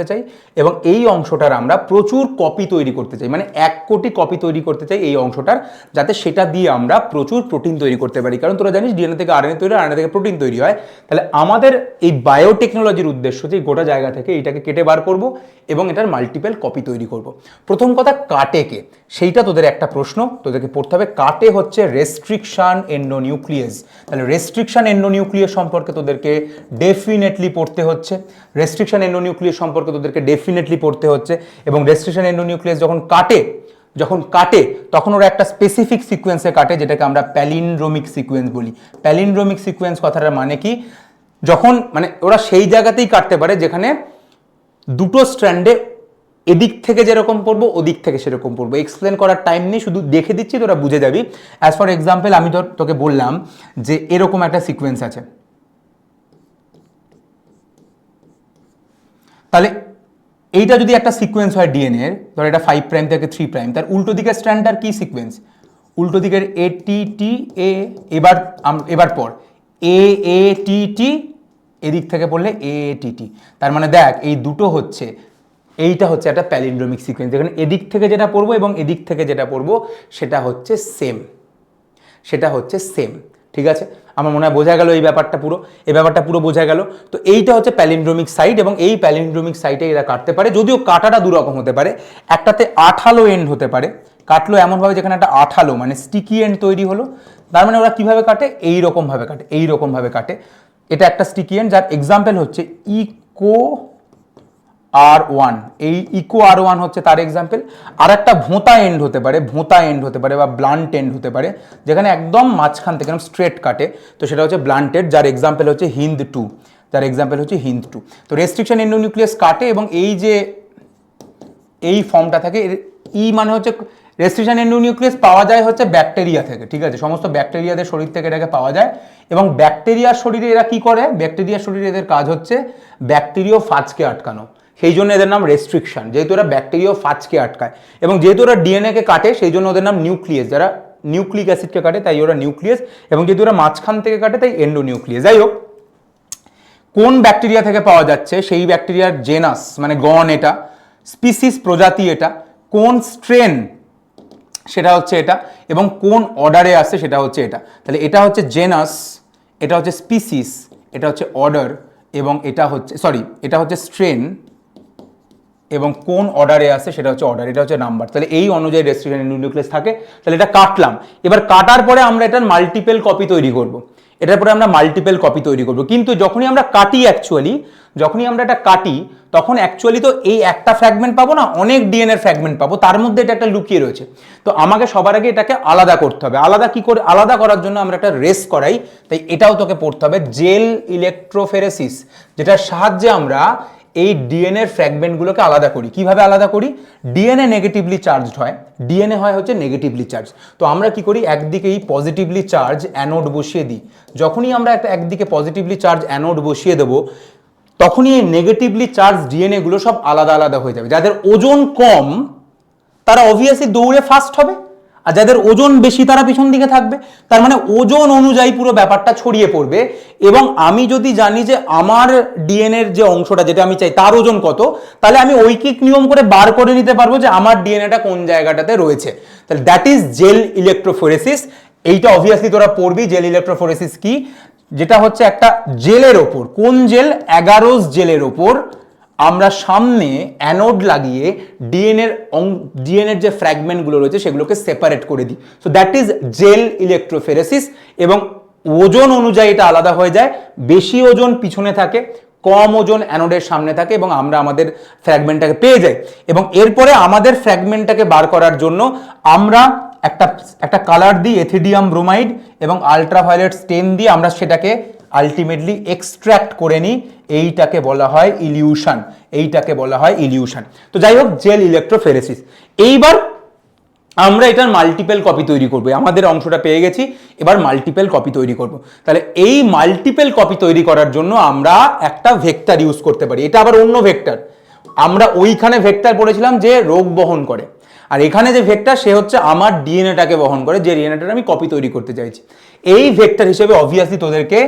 চাই, এবং এই অংশটার আমরা প্রচুর কপি তৈরি করতে চাই, মানে 1 কোটি কপি তৈরি করতে চাই এই অংশটার, যাতে সেটা দিয়ে আমরা প্রচুর প্রোটিন তৈরি করতে পারি। কারণ তোরা জানিস ডিএনএ থেকে আরএনএ তৈরি হয়, আরএনএ থেকে প্রোটিন তৈরি হয়। তাহলে আমাদের এই বায়োটেকনোলজির উদ্দেশ্য যে গোটা জায়গা থেকে এইটাকে কেটে বার করব এবং এটার মাল্টিপল কপি তৈরি করব। প্রথম কথা, কাটেকে, সেইটা তোদের একটা প্রশ্ন তোদেরকে পড়তে হবে। কাটে হচ্ছে রেস্ট্রিকশন এন্ডোনিউক্লিয়াস। তাহলে রেস্ট্রিকশন এন্ডোনিউক্লিয়াস সম্পর্কে তোদেরকে ডেফিনেটলি পড়তে হচ্ছে, রেস্ট্রিকশন এন্ডোনিউক্লিয়াস সম্পর্কে তোদেরকে ডেফিনেটলি পড়তে হচ্ছে। এবং রেস্ট্রিকশন এন্ডোনিউক্লিয়াস যখন কাটে তখন ওরা একটা স্পেসিফিক সিকোয়েন্সে কাটে, যেটাকে আমরা প্যালিন্ড্রোমিক সিকোয়েন্স বলি। প্যালিন্ড্রোমিক সিকোয়েন্স কথাটার মানে কি, যখন মানে ওরা সেই জায়গাতেই কাটতে পারে যেখানে দুটো স্ট্র্যান্ডে এদিক থেকে যেরকম পড়বো ওদিক থেকে সেরকম পড়বো। এক্সপ্লেন করার টাইম নেই, শুধু দেখে দিচ্ছি, তোরা বুঝে যাবি। অ্যাজ ফর এক্সাম্পল, আমি তোকে বললাম যে এরকম একটা সিকোয়েন্স আছে, তাহলে এইটা যদি একটা সিকোয়েন্স হয় ডিএনএ এর, ধর এটা 5 প্রাইম থেকে 3 প্রাইম, তার উল্টো দিকের স্ট্র্যান্ডটার কি সিকোয়েন্স? উল্টো দিকের এটিটি এ, এবার পর এটিটি, এদিক থেকে পড়লে এটিটি। তার মানে দেখ, এই দুটো হচ্ছে, এইটা হচ্ছে একটা প্যালিন্ড্রোমিক সিকোয়েন্স, যেখানে এদিক থেকে যেটা পড়বো এবং এদিক থেকে যেটা পড়বো সেটা হচ্ছে সেম। ঠিক আছে, আমার মনে হয় বোঝা গেল এই ব্যাপারটা পুরো বোঝা গেল। তো এইটা হচ্ছে প্যালিন্ড্রোমিক সাইট, এবং এই প্যালিন্ড্রোমিক সাইটে এরা কাটতে পারে। যদিও কাটাটা দুরকম হতে পারে, একটাতে আঠালো এন্ড হতে পারে, কাটলো এমনভাবে যেখানে একটা আঠালো মানে স্টিকি এন্ড তৈরি হলো। তার মানে ওরা কিভাবে কাটে, এইরকমভাবে কাটে। এটা একটা স্টিকি এন্ড, যার এক্সাম্পল হচ্ছে ইকো R1, এই ইকো R1 হচ্ছে তার এক্সাম্পল। আর একটা ভোঁতা এন্ড হতে পারে বা ব্লান্ট এন্ড হতে পারে, যেখানে একদম মাঝখান থেকে স্ট্রেট কাটে, তো সেটা হচ্ছে ব্লান্টেড, যার এক্সাম্পল হচ্ছে হিন্দ 2। তো রেস্ট্রিকশন এন্ডোনিউক্লিয়াস কাটে, এবং এই যে এই ফর্মটা থাকে, ই মানে হচ্ছে রেস্ট্রিকশন এন্ডোনিউক্লিয়াস পাওয়া যায় হচ্ছে ব্যাকটেরিয়া থেকে। ঠিক আছে, সমস্ত ব্যাকটেরিয়াদের শরীর থেকে এটাকে পাওয়া যায়, এবং ব্যাকটেরিয়ার শরীরে এরা কি করে, ব্যাকটেরিয়ার শরীরে এদের কাজ হচ্ছে ব্যাকটেরিওফাজকে আটকানো। সেই জন্য এদের নাম রেস্ট্রিকশন, যেহেতু ওরা ব্যাকটেরিওফাজকে আটকায়। এবং যেহেতু ওরা ডিএনএ-কে কাটে, সেই জন্য ওদের নাম নিউক্লিয়াস। যারা নিউক্লিক অ্যাসিডকে কাটে তাই ওরা নিউক্লিয়াস, এবং যেহেতু ওরা মাঝখান থেকে কাটে তাই এন্ডোনিউক্লিয়াস। যাই হোক, কোন ব্যাকটেরিয়া থেকে পাওয়া যাচ্ছে, সেই ব্যাকটেরিয়ার জেনাস মানে গণ এটা, স্পিসিস প্রজাতি এটা, কোন স্ট্রেন সেটা হচ্ছে এটা, এবং কোন অর্ডারে আসছে সেটা হচ্ছে এটা। তাহলে এটা হচ্ছে জেনাস, এটা হচ্ছে স্পিসিস, এটা হচ্ছে অর্ডার, এবং এটা হচ্ছে স্ট্রেন, এবং কোন অর্ডারে আসে সেটা হচ্ছে অর্ডার, এটা হচ্ছে নাম্বার। তাহলে এই অনুযায়ী রেস্ট্রিকশন এন্ডোনিউক্লিয়াস থাকে। তাহলে এটা কাটলাম, এবার কাটার পরে আমরা এটার মাল্টিপল কপি তৈরি করব। কিন্তু যখনই আমরা এটা কাটি তখন অ্যাকচুয়ালি তো এই একটা ফ্র্যাগমেন্ট পাবো না, অনেক ডিএনএর ফ্র্যাগমেন্ট পাবো, তার মধ্যে এটা একটা লুকিয়ে রয়েছে। তো আমাকে সবার আগে এটাকে আলাদা করতে হবে। আলাদা করার জন্য আমরা একটা রেস করাই, তাই এটাও তোকে পড়তে হবে, জেল ইলেকট্রোফেরেসিস, যেটার সাহায্যে আমরা এই ডিএনএর ফ্র্যাগমেন্টগুলোকে আলাদা করি। কিভাবে আলাদা করি? ডিএনএ নেগেটিভলি চার্জড হয়, ডিএনএ হয় হচ্ছে নেগেটিভলি চার্জ। তো আমরা কি করি, একদিকে এই পজিটিভলি চার্জ অ্যানোড বসিয়ে দিই। যখনই আমরা একদিকে পজিটিভলি চার্জ অ্যানোড বসিয়ে দেবো, তখনই এই নেগেটিভলি চার্জ ডিএনএ গুলো সব আলাদা আলাদা হয়ে যাবে। যাদের ওজন কম তারা অবভিয়াসলি দৌড়ে ফাস্ট হবে, আর যাদের ওজন বেশি তারা পিছন দিকে থাকবে। তার মানে ওজন অনুযায়ী পুরো ব্যাপারটা ছড়িয়ে পড়বে। এবং আমি যদি জানি যে আমার ডিএনএর যে অংশটা যেটা আমি চাই তার ওজন কত, তাহলে আমি ঐকিক নিয়ম করে বার করে নিতে পারবো যে আমার ডিএনএটা কোন জায়গাটাতে রয়েছে। তাহলে দ্যাট ইজ জেল ইলেকট্রোফোরেসিস। এইটা অবভিয়াসলি তোরা পড়বি, জেল ইলেকট্রোফোরেসিস কি, যেটা হচ্ছে একটা জেলের ওপর, কোন জেল, অ্যাগারোস জেলের ওপর আমরা সামনে অ্যানোড লাগিয়ে ডিএনএর যে ফ্র্যাগমেন্টগুলো রয়েছে সেগুলোকে সেপারেট করে দিই। So that is gel electrophoresis. এবং ওজন অনুযায়ী এটা আলাদা হয়ে যায়, বেশি ওজন পিছনে থাকে, কম ওজন অ্যানোডের সামনে থাকে, এবং আমরা আমাদের ফ্র্যাগমেন্টটাকে পেয়ে যাই। এবং এরপরে আমাদের ফ্র্যাগমেন্টটাকে বার করার জন্য আমরা একটা কালার দিই এথিডিয়াম ব্রোমাইড এবং আলট্রাভায়োলেট স্টেন দিয়ে আমরা সেটাকে আলটিমেটলি এক্সট্র্যাক্ট করে নিই। এইটাকে বলা হয় ইলিউশন, এইটাকে বলা হয় ইলিউশন। তো যাই হোক, জেল ইলেকট্রোফেরেসিস। এইবার আমরা এটার মাল্টিপল কপি তৈরি করবো। আমাদের অংশটা পেয়ে গেছি, এবার মাল্টিপল কপি তৈরি করব। তাহলে এই মাল্টিপল কপি তৈরি করার জন্য আমরা একটা ভেক্টর ইউজ করতে পারি। এটা আবার অন্য ভেক্টর। আমরা ওইখানে ভেক্টর পড়েছিলাম যে রোগ বহন করে, আর এখানে যে ভেক্টর সে হচ্ছে আমার ডিএনএটাকে বহন করে, যে ডিএনএটা আমি কপি তৈরি করতে চাইছি। এই ভেক্টর হিসেবে অবভিয়াসলি তোদেরকে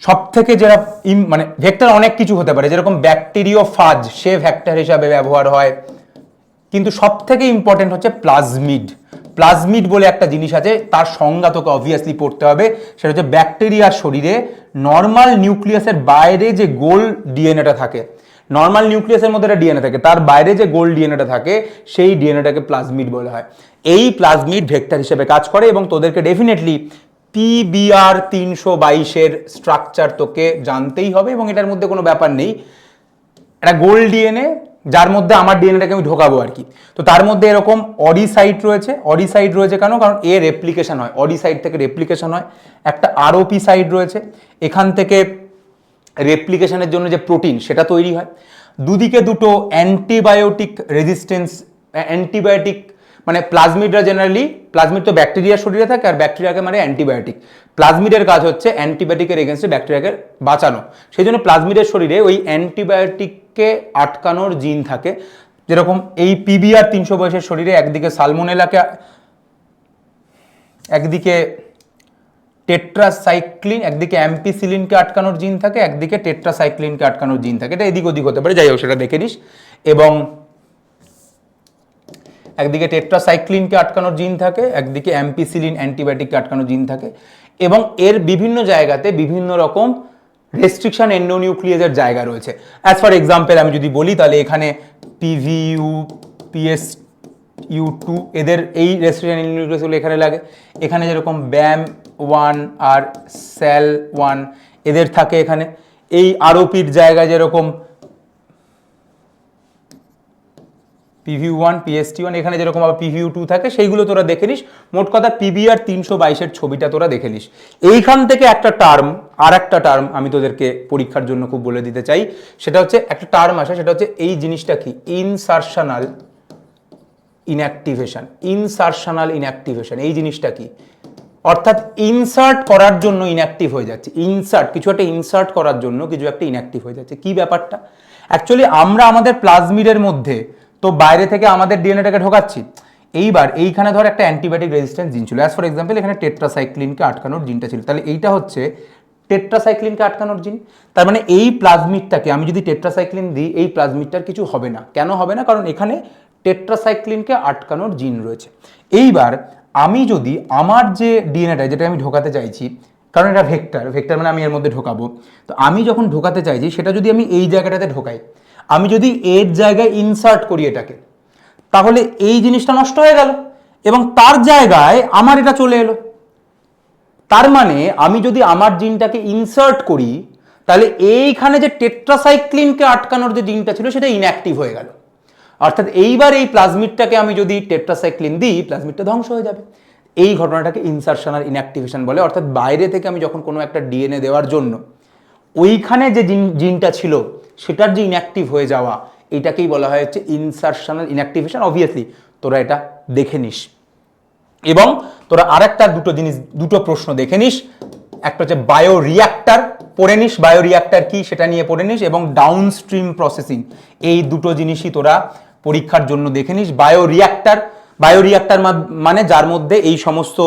সব থেকে যেটা মানে ভেক্টর অনেক কিছু হতে পারে, যেরকম ব্যাকটেরিওফাজ সে ভেক্টর হিসাবে ব্যবহার হয়, কিন্তু সব থেকে ইম্পর্টেন্ট হচ্ছে প্লাজমিড। প্লাজমিড বলে একটা জিনিস আছে, তার সংজ্ঞা তোকে অবভিয়াসলি পড়তে হবে। সেটা হচ্ছে ব্যাকটেরিয়ার শরীরে নর্মাল নিউক্লিয়াসের বাইরে যে গোল ডিএনএটা থাকে, নর্মাল নিউক্লিয়াসের মধ্যে একটা ডিএনএ থাকে, তার বাইরে যে গোল ডিএনএটা থাকে সেই ডিএনএটাকে প্লাজমিড বলা হয়। এই প্লাজমিড ভেক্টর হিসেবে কাজ করে এবং তোদেরকে ডেফিনেটলি PBR 322-এর স্ট্রাকচার তোকে জানতেই হবে, এবং এটার মধ্যে কোনো ব্যাপার নেই। একটা গোল ডিএনএ যার মধ্যে আমার ডিএনএটাকে আমি ঢোকাবো আর কি। তো তার মধ্যে এরকম অডি সাইট রয়েছে। অডি সাইট রয়েছে কেন? কারণ এর রেপ্লিকেশন হয়, অডি সাইট থেকে রেপ্লিকেশন হয়। একটা আরওপি সাইট রয়েছে, এখান থেকে রেপ্লিকেশনের জন্য যে প্রোটিন সেটা তৈরি হয়। দুদিকে দুটো অ্যান্টিবায়োটিক রেজিস্ট্যান্স, অ্যান্টিবায়োটিক মানে প্লাজমিডরা জেনারেলি, প্লাজমিড তো ব্যাকটেরিয়ার শরীরে থাকে, আর ব্যাকটেরিয়াকে মানে অ্যান্টিবায়োটিক। প্লাজমিডের কাজ হচ্ছে অ্যান্টিবায়োটিকের এগেনস্টে ব্যাকটেরিয়াকে বাঁচানো। সেই জন্য প্লাজমিডের শরীরে ওই অ্যান্টিবায়োটিককে আটকানোর জিন থাকে। যেরকম এই PBR 322-এর শরীরে একদিকে সালমোনেলাকে, একদিকে টেট্রাসাইক্লিন, একদিকে অ্যাম্পিসিলিনকে আটকানোর জিন থাকে, একদিকে টেট্রাসাইক্লিনকে আটকানোর জিন থাকে। এটা এদিক ওদিক হতে পারে, যাই হোক সেটা দেখে নিস। এবং একদিকে টেট্রাসাইক্লিনকে আটকানোর জিন থাকে, একদিকে অ্যাম্পিসিলিন অ্যান্টিবায়োটিককে আটকানোর জিন থাকে। এবং এর বিভিন্ন জায়গাতে বিভিন্ন রকম রেস্ট্রিকশন এন্ডোনিউক্লিয়াসের জায়গা রয়েছে। অ্যাজ ফর এক্সাম্পল আমি যদি বলি, তাহলে এখানে PVU, PSU2 এদের এই রেস্ট্রিকশন এন্ডোনিউক্লিয়াসগুলো এখানে লাগে। এখানে যেরকম BAM1 আর SAL1 এদের থাকে এখানে। এই আরওপির জায়গায় যেরকম PVU1, PST1, এখানে যেরকম আবার PVU2 থাকে, সেইগুলো তোরা দেখে নিস। মোট কথা PBR 322-এর ছবিটা তোরা দেখে নিস। এইখান থেকে একটা টার্ম, আর একটা টার্ম আমি তোদেরকে পরীক্ষার জন্য খুব বলে দিতে চাই। সেটা হচ্ছে একটা টার্ম আসে, সেটা হচ্ছে এই জিনিসটা কি, ইনসারশনাল ইনঅ্যাক্টিভেশন। ইনসারশনাল ইনঅ্যাক্টিভেশন এই জিনিসটা কি? অর্থাৎ ইনসার্ট করার জন্য ইনঅ্যাক্টিভ হয়ে যাচ্ছে। ইনসার্ট, কিছু একটা ইনসার্ট করার জন্য কিছু একটা ইনঅ্যাক্টিভ হয়ে যাচ্ছে। কি ব্যাপারটা? অ্যাকচুয়ালি আমরা আমাদের প্লাজমিডের মধ্যে তো বাইরে থেকে আমাদের ডিএনএটাকে ঢোকাচ্ছি। এইবার এইখানে ধর একটা অ্যান্টিবায়োটিক রেজিস্ট্যান্স জিন ছিল। অ্যাজ ফর এক্সাম্পল এখানে টেট্রাসাইক্লিনকে আটকানোর জিনটা ছিল, তাহলে এইটা হচ্ছে টেট্রাসাইক্লিনকে আটকানোর জিন। তার মানে এই প্লাজমিডটাকে আমি যদি টেট্রাসাইক্লিন দিই, এই প্লাজমিডটার কিছু হবে না। কেন হবে না? কারণ এখানে টেট্রাসাইক্লিনকে আটকানোর জিন রয়েছে। এইবার আমি যদি আমার যে ডিএনএটা, যেটা আমি ঢোকাতে চাইছি, কারণ এটা ভেক্টর, ভেক্টর মানে আমি এর মধ্যে ঢোকাবো, তো আমি যখন ঢোকাতে চাইছি সেটা যদি আমি এই জায়গাটাতে ঢোকাই, আমি যদি এর জায়গায় ইনসার্ট করি এটাকে, তাহলে এই জিনিসটা নষ্ট হয়ে গেল এবং তার জায়গায় আমার এটা চলে এলো। তার মানে আমি যদি আমার জিনটাকে ইনসার্ট করি, তাহলে এইখানে যে টেট্রাসাইক্লিনকে আটকানোর যে জিনটা ছিল সেটা ইনঅ্যাক্টিভ হয়ে গেল। অর্থাৎ এইবার এই প্লাজমিডটাকে আমি যদি টেট্রাসাইক্লিন দিই, প্লাজমিডটা ধ্বংস হয়ে যাবে। এই ঘটনাটাকে ইনসারশনাল ইনঅ্যাক্টিভেশন বলে। অর্থাৎ বাইরে থেকে আমি যখন কোনো একটা ডিএনএ দেওয়ার জন্য ওইখানে যে জিনটা ছিল সেটার যে ইনঅ্যাক্টিভ হয়ে যাওয়া, এটাকেই বলা হয় হচ্ছে ইনসারশনাল ইনঅ্যাক্টিভেশন। অবভিয়াসলি তোরা এটা দেখে নিস। এবং তোরা আরেকটা দুটো প্রশ্ন দেখে নিস। একটা হচ্ছে বায়োরিয়াক্টর পড়ে নিস, বায়োরিয়াক্টর কি সেটা নিয়ে পড়ে নিস, এবং ডাউনস্ট্রিম প্রসেসিং, এই দুটো জিনিসই তোরা পরীক্ষার জন্য দেখে নিস। বায়োরিয়াক্টর মানে যার মধ্যে এই সমস্ত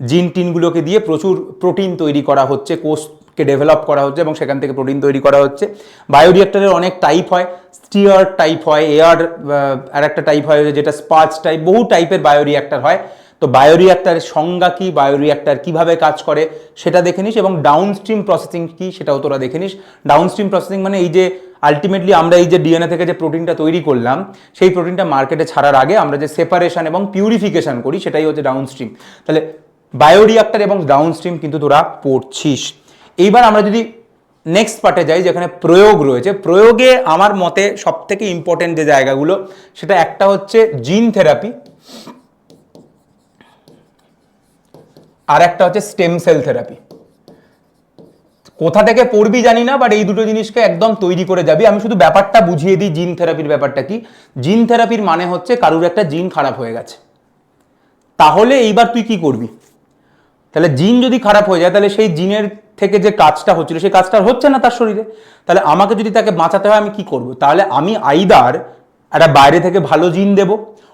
জিন টিনগুলোকে দিয়ে প্রচুর প্রোটিন তৈরি করা হচ্ছে, কোষকে ডেভেলপ করা হচ্ছে এবং সেখান থেকে প্রোটিন তৈরি করা হচ্ছে। বায়োরিয়াক্টরের অনেক টাইপ হয়, স্টিয়ার টাইপ হয়, এয়ার আর একটা টাইপ হয় যেটা স্পার্চ টাইপ, বহু টাইপের বায়োরিয়াক্টর হয়। তো বায়োরিয়াক্টরের সংজ্ঞা কি, বায়োরিয়াক্টর কিভাবে কাজ করে সেটা দেখে নিস, এবং ডাউনস্ট্রিম প্রসেসিং কি সেটাও তোরা দেখে নিস। ডাউনস্ট্রিম প্রসেসিং মানে এই যে আলটিমেটলি আমরা এই যে ডিএনএ থেকে যে প্রোটিনটা তৈরি করলাম, সেই প্রোটিনটা মার্কেটে ছাড়ার আগে আমরা যে সেপারেশন এবং পিউরিফিকেশন করি সেটাই হচ্ছে ডাউনস্ট্রিম। তাহলে বায়োরিঅ্যাক্টর এবং ডাউনস্ট্রিম কিন্তু তোরা পড়ছিস। এইবার আমরা যদি নেক্সট পার্টে যাই, যেখানে প্রয়োগ রয়েছে, প্রয়োগে আমার মতে সব থেকে ইম্পর্টেন্ট যে জায়গাগুলো, সেটা একটা হচ্ছে জিন থেরাপি, আর একটা হচ্ছে স্টেম সেল থেরাপি। কোথা থেকে পড়বি জানি না, বাট এই দুটো জিনিসকে একদম তৈরি করে যাবি। আমি শুধু ব্যাপারটা বুঝিয়ে দিই, জিন থেরাপির ব্যাপারটা কি। জিন থেরাপির মানে হচ্ছে কারুর একটা জিন খারাপ হয়ে গেছে, তাহলে এইবার তুই কি করবি? তাহলে জিন যদি খারাপ হয়ে যায়, তাহলে সেই জিনের থেকে যে কাজটা হচ্ছিল সেই কাজটা হচ্ছে না তার শরীরে। তাহলে আমাকে যদি তাকে বাঁচাতে হয়, আমি কি করব? তাহলে আমি আইদার একটা বাইরে থেকে ভালো জিন দেব,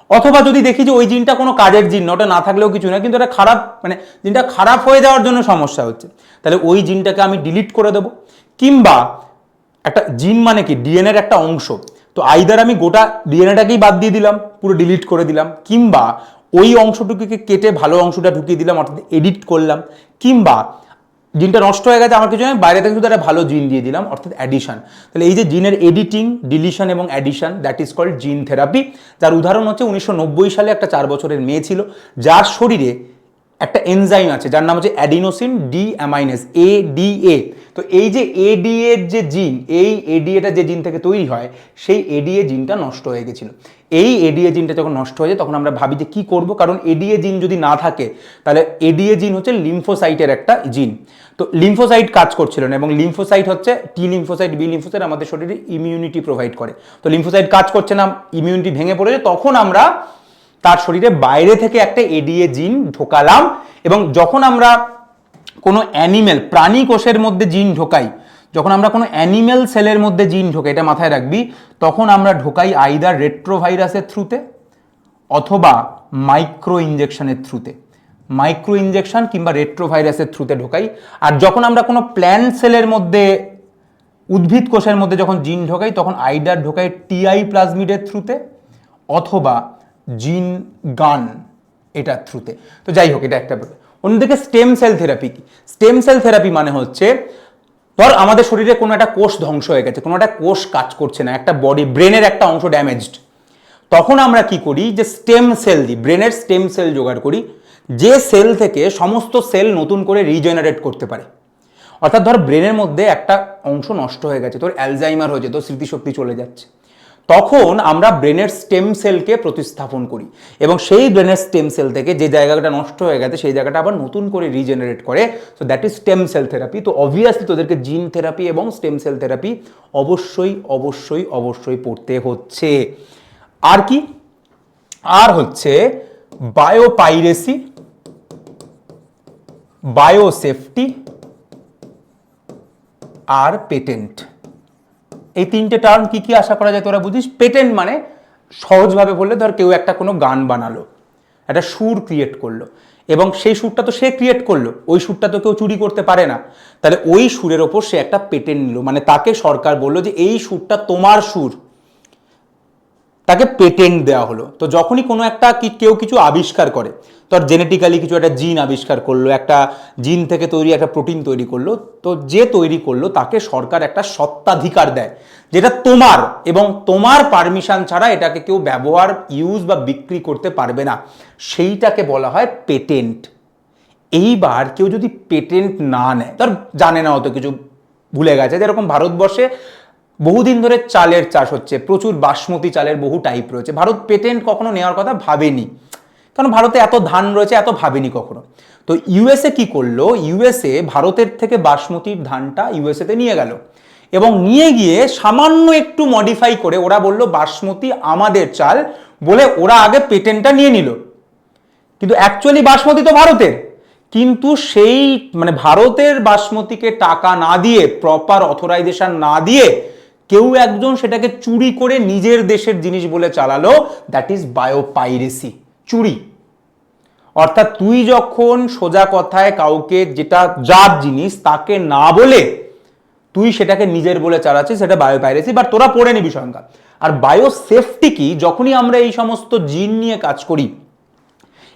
অথবা যদি দেখি যে ওই জিনটা কোনো কাজের জিন না, ওটা না থাকলেও কিছু না, কিন্তু এটা খারাপ, মানে জিনটা খারাপ হয়ে যাওয়ার জন্য সমস্যা হচ্ছে, তাহলে ওই জিনটাকে আমি ডিলিট করে দেবো। কিংবা একটা জিন মানে কি, ডিএনএর একটা অংশ, তো আইদার আমি গোটা ডিএনএটাকেই বাদ দিয়ে দিলাম, পুরো ডিলিট করে দিলাম, কিংবা ওই অংশটুকুকে কেটে ভালো অংশটা ঢুকিয়ে দিলাম, অর্থাৎ এডিট করলাম, কিংবা জিনটা নষ্ট হয়ে গেছে আমার কিছু নয়, বাইরে থেকে শুধু একটা ভালো জিন দিয়ে দিলাম, অর্থাৎ অ্যাডিশন। তাহলে এই যে জিনের এডিটিং, ডিলিশন এবং addition, that is called gene therapy. যার উদাহরণ হচ্ছে 1990 সালে একটা 4 বছরের মেয়ে ছিল, যার শরীরে একটা এনজাইম আছে যার নাম হচ্ছে অ্যাডিনোসিন ডি অ্যামাইনেজ, এডিএ। তো এই যে এডিএ এর যে জিন, এই এডিএটা যে জিন থেকে তৈরি হয়, সেই এডিএ জিনটা নষ্ট হয়ে গেছিল। এই এডিএ জিনটা যখন নষ্ট হয়ে যায়, তখন আমরা ভাবি যে কি করব, কারণ এডিএ জিন যদি না থাকে, তাহলে এডিএ জিন হচ্ছে লিম্ফোসাইটের একটা জিন। তো লিম্ফোসাইট কাজ করছিল না, এবং লিম্ফোসাইট হচ্ছে টি লিম্ফোসাইট, বি লিম্ফোসাইট, আমাদের শরীরে ইমিউনিটি প্রোভাইড করে। তো লিম্ফোসাইট কাজ করছে না, ইমিউনিটি ভেঙে পড়েছে, তখন আমরা তার শরীরে বাইরে থেকে একটা এডিএ জিন ঢোকালাম। এবং যখন আমরা কোনো অ্যানিমেল, প্রাণী কোষের মধ্যে জিন ঢোকাই, যখন আমরা কোনো অ্যানিমেল সেলের মধ্যে জিন ঢোকাই, এটা মাথায় রাখবি, তখন আমরা ঢোকাই আইদার রেট্রোভাইরাসের থ্রুতে অথবা মাইক্রো ইঞ্জেকশনের থ্রুতে। মাইক্রো ইঞ্জেকশন কিংবা রেট্রোভাইরাসের থ্রুতে ঢোকাই। আর যখন আমরা কোনো প্ল্যান্ট সেলের মধ্যে, উদ্ভিদ কোষের মধ্যে যখন জিন ঢোকাই, তখন আইদার ঢোকাই টিআই প্লাজমিডের থ্রুতে অথবা জিন গান, এটার থ্রুতে। তো যাই হোক, এটা একটা ব্যাপার। অন্যদিকে স্টেম সেল থেরাপি কি? স্টেম সেল থেরাপি মানে হচ্ছে, ধর আমাদের শরীরে কোনো একটা কোষ ধ্বংস হয়ে গেছে, কোনো একটা কোষ কাজ করছে না, একটা বডি, ব্রেনের একটা অংশ ড্যামেজড, তখন আমরা কি করি, যে স্টেম সেল দিই, ব্রেনের স্টেম সেল জোগাড় করি, যে সেল থেকে সমস্ত সেল নতুন করে রিজেনারেট করতে পারে। অর্থাৎ ধর ব্রেনের মধ্যে একটা অংশ নষ্ট হয়ে গেছে, তোর অ্যালজাইমার হয়েছে, তোর স্মৃতিশক্তি চলে যাচ্ছে, তখন আমরা ব্রেনের স্টেম সেলকে প্রতিস্থাপন করি, এবং সেই ব্রেনের স্টেম সেল থেকে যে জায়গাটা নষ্ট হয়ে গেছে সেই জায়গাটা আবার নতুন করে রিজেনারেট করে। So that is stem cell therapy. তো অবভিয়াসলি তোদেরকে জিন থেরাপি এবং স্টেম সেল থেরাপি অবশ্যই অবশ্যই অবশ্যই পড়তে হচ্ছে। আর কি? আর হচ্ছে বায়োপাইরেসি, বায়োসেফটি আর পেটেন্ট। এই তিনটে টার্ম কি কি আশা করা যায় তোরা বুঝিস? পেটেন্ট মানে সহজভাবে বললে, ধর কেউ একটা কোনো গান বানালো, একটা সুর ক্রিয়েট করলো, এবং সেই সুরটা তো সে ক্রিয়েট করলো, ওই সুরটা তো কেউ চুরি করতে পারে না, তাহলে ওই সুরের ওপর সে একটা পেটেন্ট নিল, মানে তাকে সরকার বললো যে এই সুরটা তোমার সুর, তাকে পেটেন্ট দেওয়া হলো। তো যখনই কোনো একটা কেউ কিছু আবিষ্কার করে, তোর জেনেটিক্যালি কিছু একটা জিন আবিষ্কার করলো, একটা জিন থেকে তৈরি একটা প্রোটিন তৈরি করলো, তো যে তৈরি করলো তাকে সরকার একটা সত্ত্বাধিকার দেয়, যেটা তোমার, এবং তোমার পারমিশন ছাড়া এটাকে কেউ ব্যবহার, ইউজ বা বিক্রি করতে পারবে না, সেইটাকে বলা হয় পেটেন্ট। এইবার কেউ যদি পেটেন্ট না নেয়, ধর জানে না অত কিছু, ভুলে গেছে, যেরকম ভারতবর্ষে বহুদিন ধরে চালের চাষ হচ্ছে, প্রচুর বাসমতি চালের বহু টাইপ রয়েছে, ভারত পেটেন্ট কখনো নেওয়ার কথা ভাবেনি, কারণ ভারতে এত ধান রয়েছে, এত ভাবেনি কখনো। তো ইউএসএ কি করলো, ইউএসএ ভারতের থেকে বাসমতির ধানটা ইউএসএতে নিয়ে গেল, এবং নিয়ে গিয়ে সামান্য একটু মডিফাই করে ওরা বললো বাসমতি আমাদের চাল, বলে ওরা আগে পেটেন্টটা নিয়ে নিল। কিন্তু অ্যাকচুয়ালি বাসমতি তো ভারতের, কিন্তু সেই মানে ভারতের বাসমতিকে টাকা না দিয়ে, প্রপার অথরাইজেশন না দিয়ে, কেউ একজন সেটাকে চুরি করে নিজের দেশের জিনিস বলে চালালো, দ্যাট ইজ বায়োপাইরেসি, চুরি। অর্থাৎ তুই যখন সোজা কথায় কাউকে যেটা যার জিনিস তাকে না বলে তুই সেটাকে নিজের বলে চালাচ্ছিস, সেটা বায়োপাইরেসি। বাট তোরা পড়ে নিবি সংখ্যা। আর বায়োসেফটি কি? যখনই আমরা এই সমস্ত জিন নিয়ে কাজ করি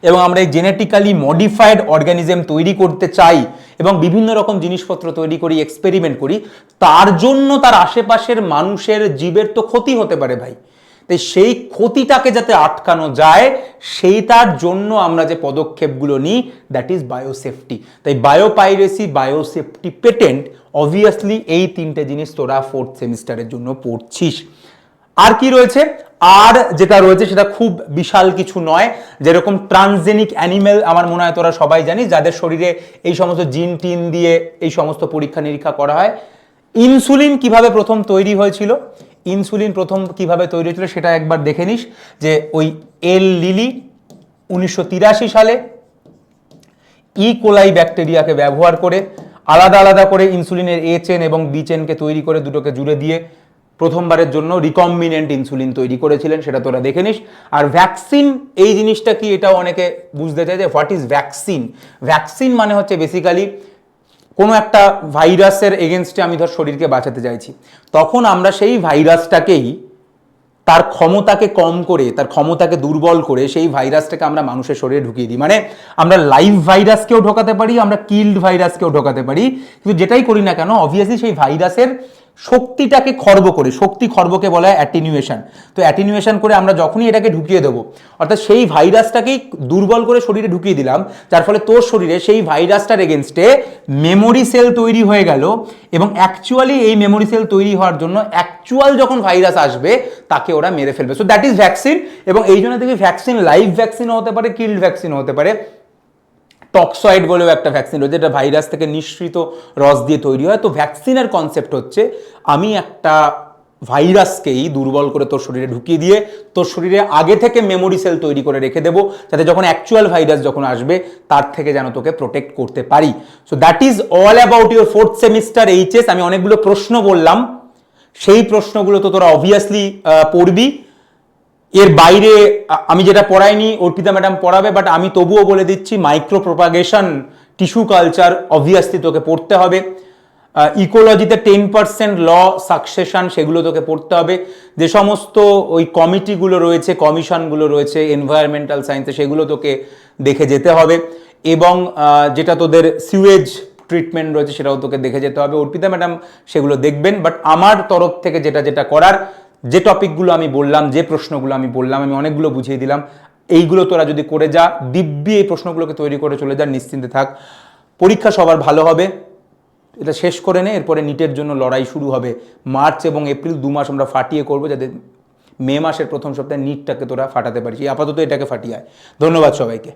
এবং আমরা এই জেনেটিক্যালি মডিফাইড অর্গানিজম তৈরি করতে চাই এবং বিভিন্ন রকম জিনিসপত্র তৈরি করি, এক্সপেরিমেন্ট করি, তার জন্য তার আশেপাশের মানুষের জীবের তো ক্ষতি হতে পারে ভাই। তাই সেই ক্ষতিটাকে যাতে আটকানো যায় সেইটার জন্য আমরা যে পদক্ষেপগুলো নিই, দ্যাট ইজ বায়োসেফটি। তাই বায়োপাইরেসি, বায়োসেফটি, পেটেন্ট, অবভিয়াসলি এই তিনটে জিনিস তোরা 4th সেমিস্টারের জন্য পড়ছিস। আর কি রয়েছে? আর যেটা রয়েছে সেটা খুব বিশাল কিছু নয়, যেরকম ট্রান্সজেনিক অ্যানিমেল, আমার মনে হয় তোরা সবাই জানিস, যাদের শরীরে এই সমস্ত জিন টিন দিয়ে এই সমস্ত পরীক্ষা নিরীক্ষা করা হয়। ইনসুলিন কিভাবে প্রথম তৈরি হয়েছিল, ইনসুলিন প্রথম কিভাবে তৈরি হয়েছিল সেটা একবার দেখে নিস। যে ওই এল লিলি 1983 সালে কোলাই ব্যাকটেরিয়াকে ব্যবহার করে আলাদা আলাদা করে ইনসুলিনের এ চেন এবং বি চেনকে তৈরি করে দুটোকে জুড়ে দিয়ে প্রথমবারের জন্য রিকম্বিনেন্ট ইনসুলিন তৈরি করেছিলেন, সেটা তোরা দেখে নিস। আর ভ্যাকসিন এই জিনিসটা কি, এটাও অনেকে বুঝতে চায় যে হোয়াট ইজ ভ্যাকসিন। ভ্যাকসিন মানে হচ্ছে বেসিক্যালি কোনো একটা ভাইরাসের এগেনস্টে আমি ধর শরীরকে বাঁচাতে চাইছি, তখন আমরা সেই ভাইরাসটাকেই তার ক্ষমতাকে কম করে, তার ক্ষমতাকে দুর্বল করে সেই ভাইরাসটাকে আমরা মানুষের শরীরে ঢুকিয়ে দিই। মানে আমরা লাইভ ভাইরাসকেও ঢোকাতে পারি, আমরা কিল্ড ভাইরাসকেও ঢোকাতে পারি, কিন্তু যেটাই করি না কেন অবভিয়াসলি সেই ভাইরাসের শক্তিটাকে খর্ব করে, শক্তি খর্বকে বলা হয় অ্যাটিনিউয়েশন। তো অ্যাটিনিউয়েশন করে আমরা যখনই এটাকে ঢুকিয়ে দেবো, অর্থাৎ সেই ভাইরাসটাকেই দুর্বল করে শরীরে ঢুকিয়ে দিলাম, যার ফলে তোর শরীরে সেই ভাইরাসটার এগেনস্টে মেমোরি সেল তৈরি হয়ে গেল, এবং অ্যাকচুয়ালি এই মেমোরি সেল তৈরি হওয়ার জন্য অ্যাকচুয়াল যখন ভাইরাস আসবে তাকে ওরা মেরে ফেলবে। So that is vaccine. এবং এই জন্য দেখবি ভ্যাকসিন লাইভ ভ্যাকসিনও হতে পারে, কিল্ড ভ্যাকসিনও হতে পারে। টক্সয়েড বলেও একটা ভ্যাকসিন রয়েছে, যেটা ভাইরাস থেকে নিঃসৃত রস দিয়ে তৈরি হয়। তো ভ্যাকসিনের কনসেপ্ট হচ্ছে আমি একটা ভাইরাসকেই দুর্বল করে তোর শরীরে ঢুকিয়ে দিয়ে তোর শরীরে আগে থেকে মেমোরি সেল তৈরি করে রেখে দেবো, যাতে যখন অ্যাকচুয়াল ভাইরাস যখন আসবে তার থেকে যেন তোকে প্রোটেক্ট করতে পারি। So that is all about your 4th semester HS. আমি অনেকগুলো প্রশ্ন বললাম, সেই প্রশ্নগুলো তো তোরা অবভিয়াসলি পড়বি। এর বাইরে আমি যেটা পড়াইনি অর্পিতা ম্যাডাম পড়াবে, বাট আমি তবুও বলে দিচ্ছি, micro propagation, tissue culture obviously তোকে পড়তে হবে। ইকোলজিতে 10% ল সাকসেশন, সেগুলো তোকে পড়তে হবে। যে সমস্ত ওই কমিটিগুলো রয়েছে, কমিশনগুলো রয়েছে এনভায়রনমেন্টাল সায়েন্সে, সেগুলো তোকে দেখে যেতে হবে। এবং যেটা তোদের সিউয়েজ ট্রিটমেন্ট রয়েছে সেটাও তোকে দেখে যেতে হবে। অর্পিতা ম্যাডাম সেগুলো দেখবেন, বাট আমার তরফ থেকে যেটা যেটা করার, যে টপিকগুলো আমি বললাম, যে প্রশ্নগুলো আমি বললাম, আমি অনেকগুলো বুঝিয়ে দিলাম, এইগুলো তোরা যদি করে যা, দিব্যি এই প্রশ্নগুলোকে তৈরি করে চলে যা, নিশ্চিন্তে থাক, পরীক্ষা সবার ভালো হবে। এটা শেষ করে নে, এরপরে নিটের জন্য লড়াই শুরু হবে। মার্চ এবং এপ্রিল 2 মাস আমরা ফাটিয়ে করবো, যাতে মে মাসের প্রথম সপ্তাহে নিটটাকে তোরা ফাটাতে পারিস। আপাতত এটাকে ফাটিয়ে। ধন্যবাদ সবাইকে।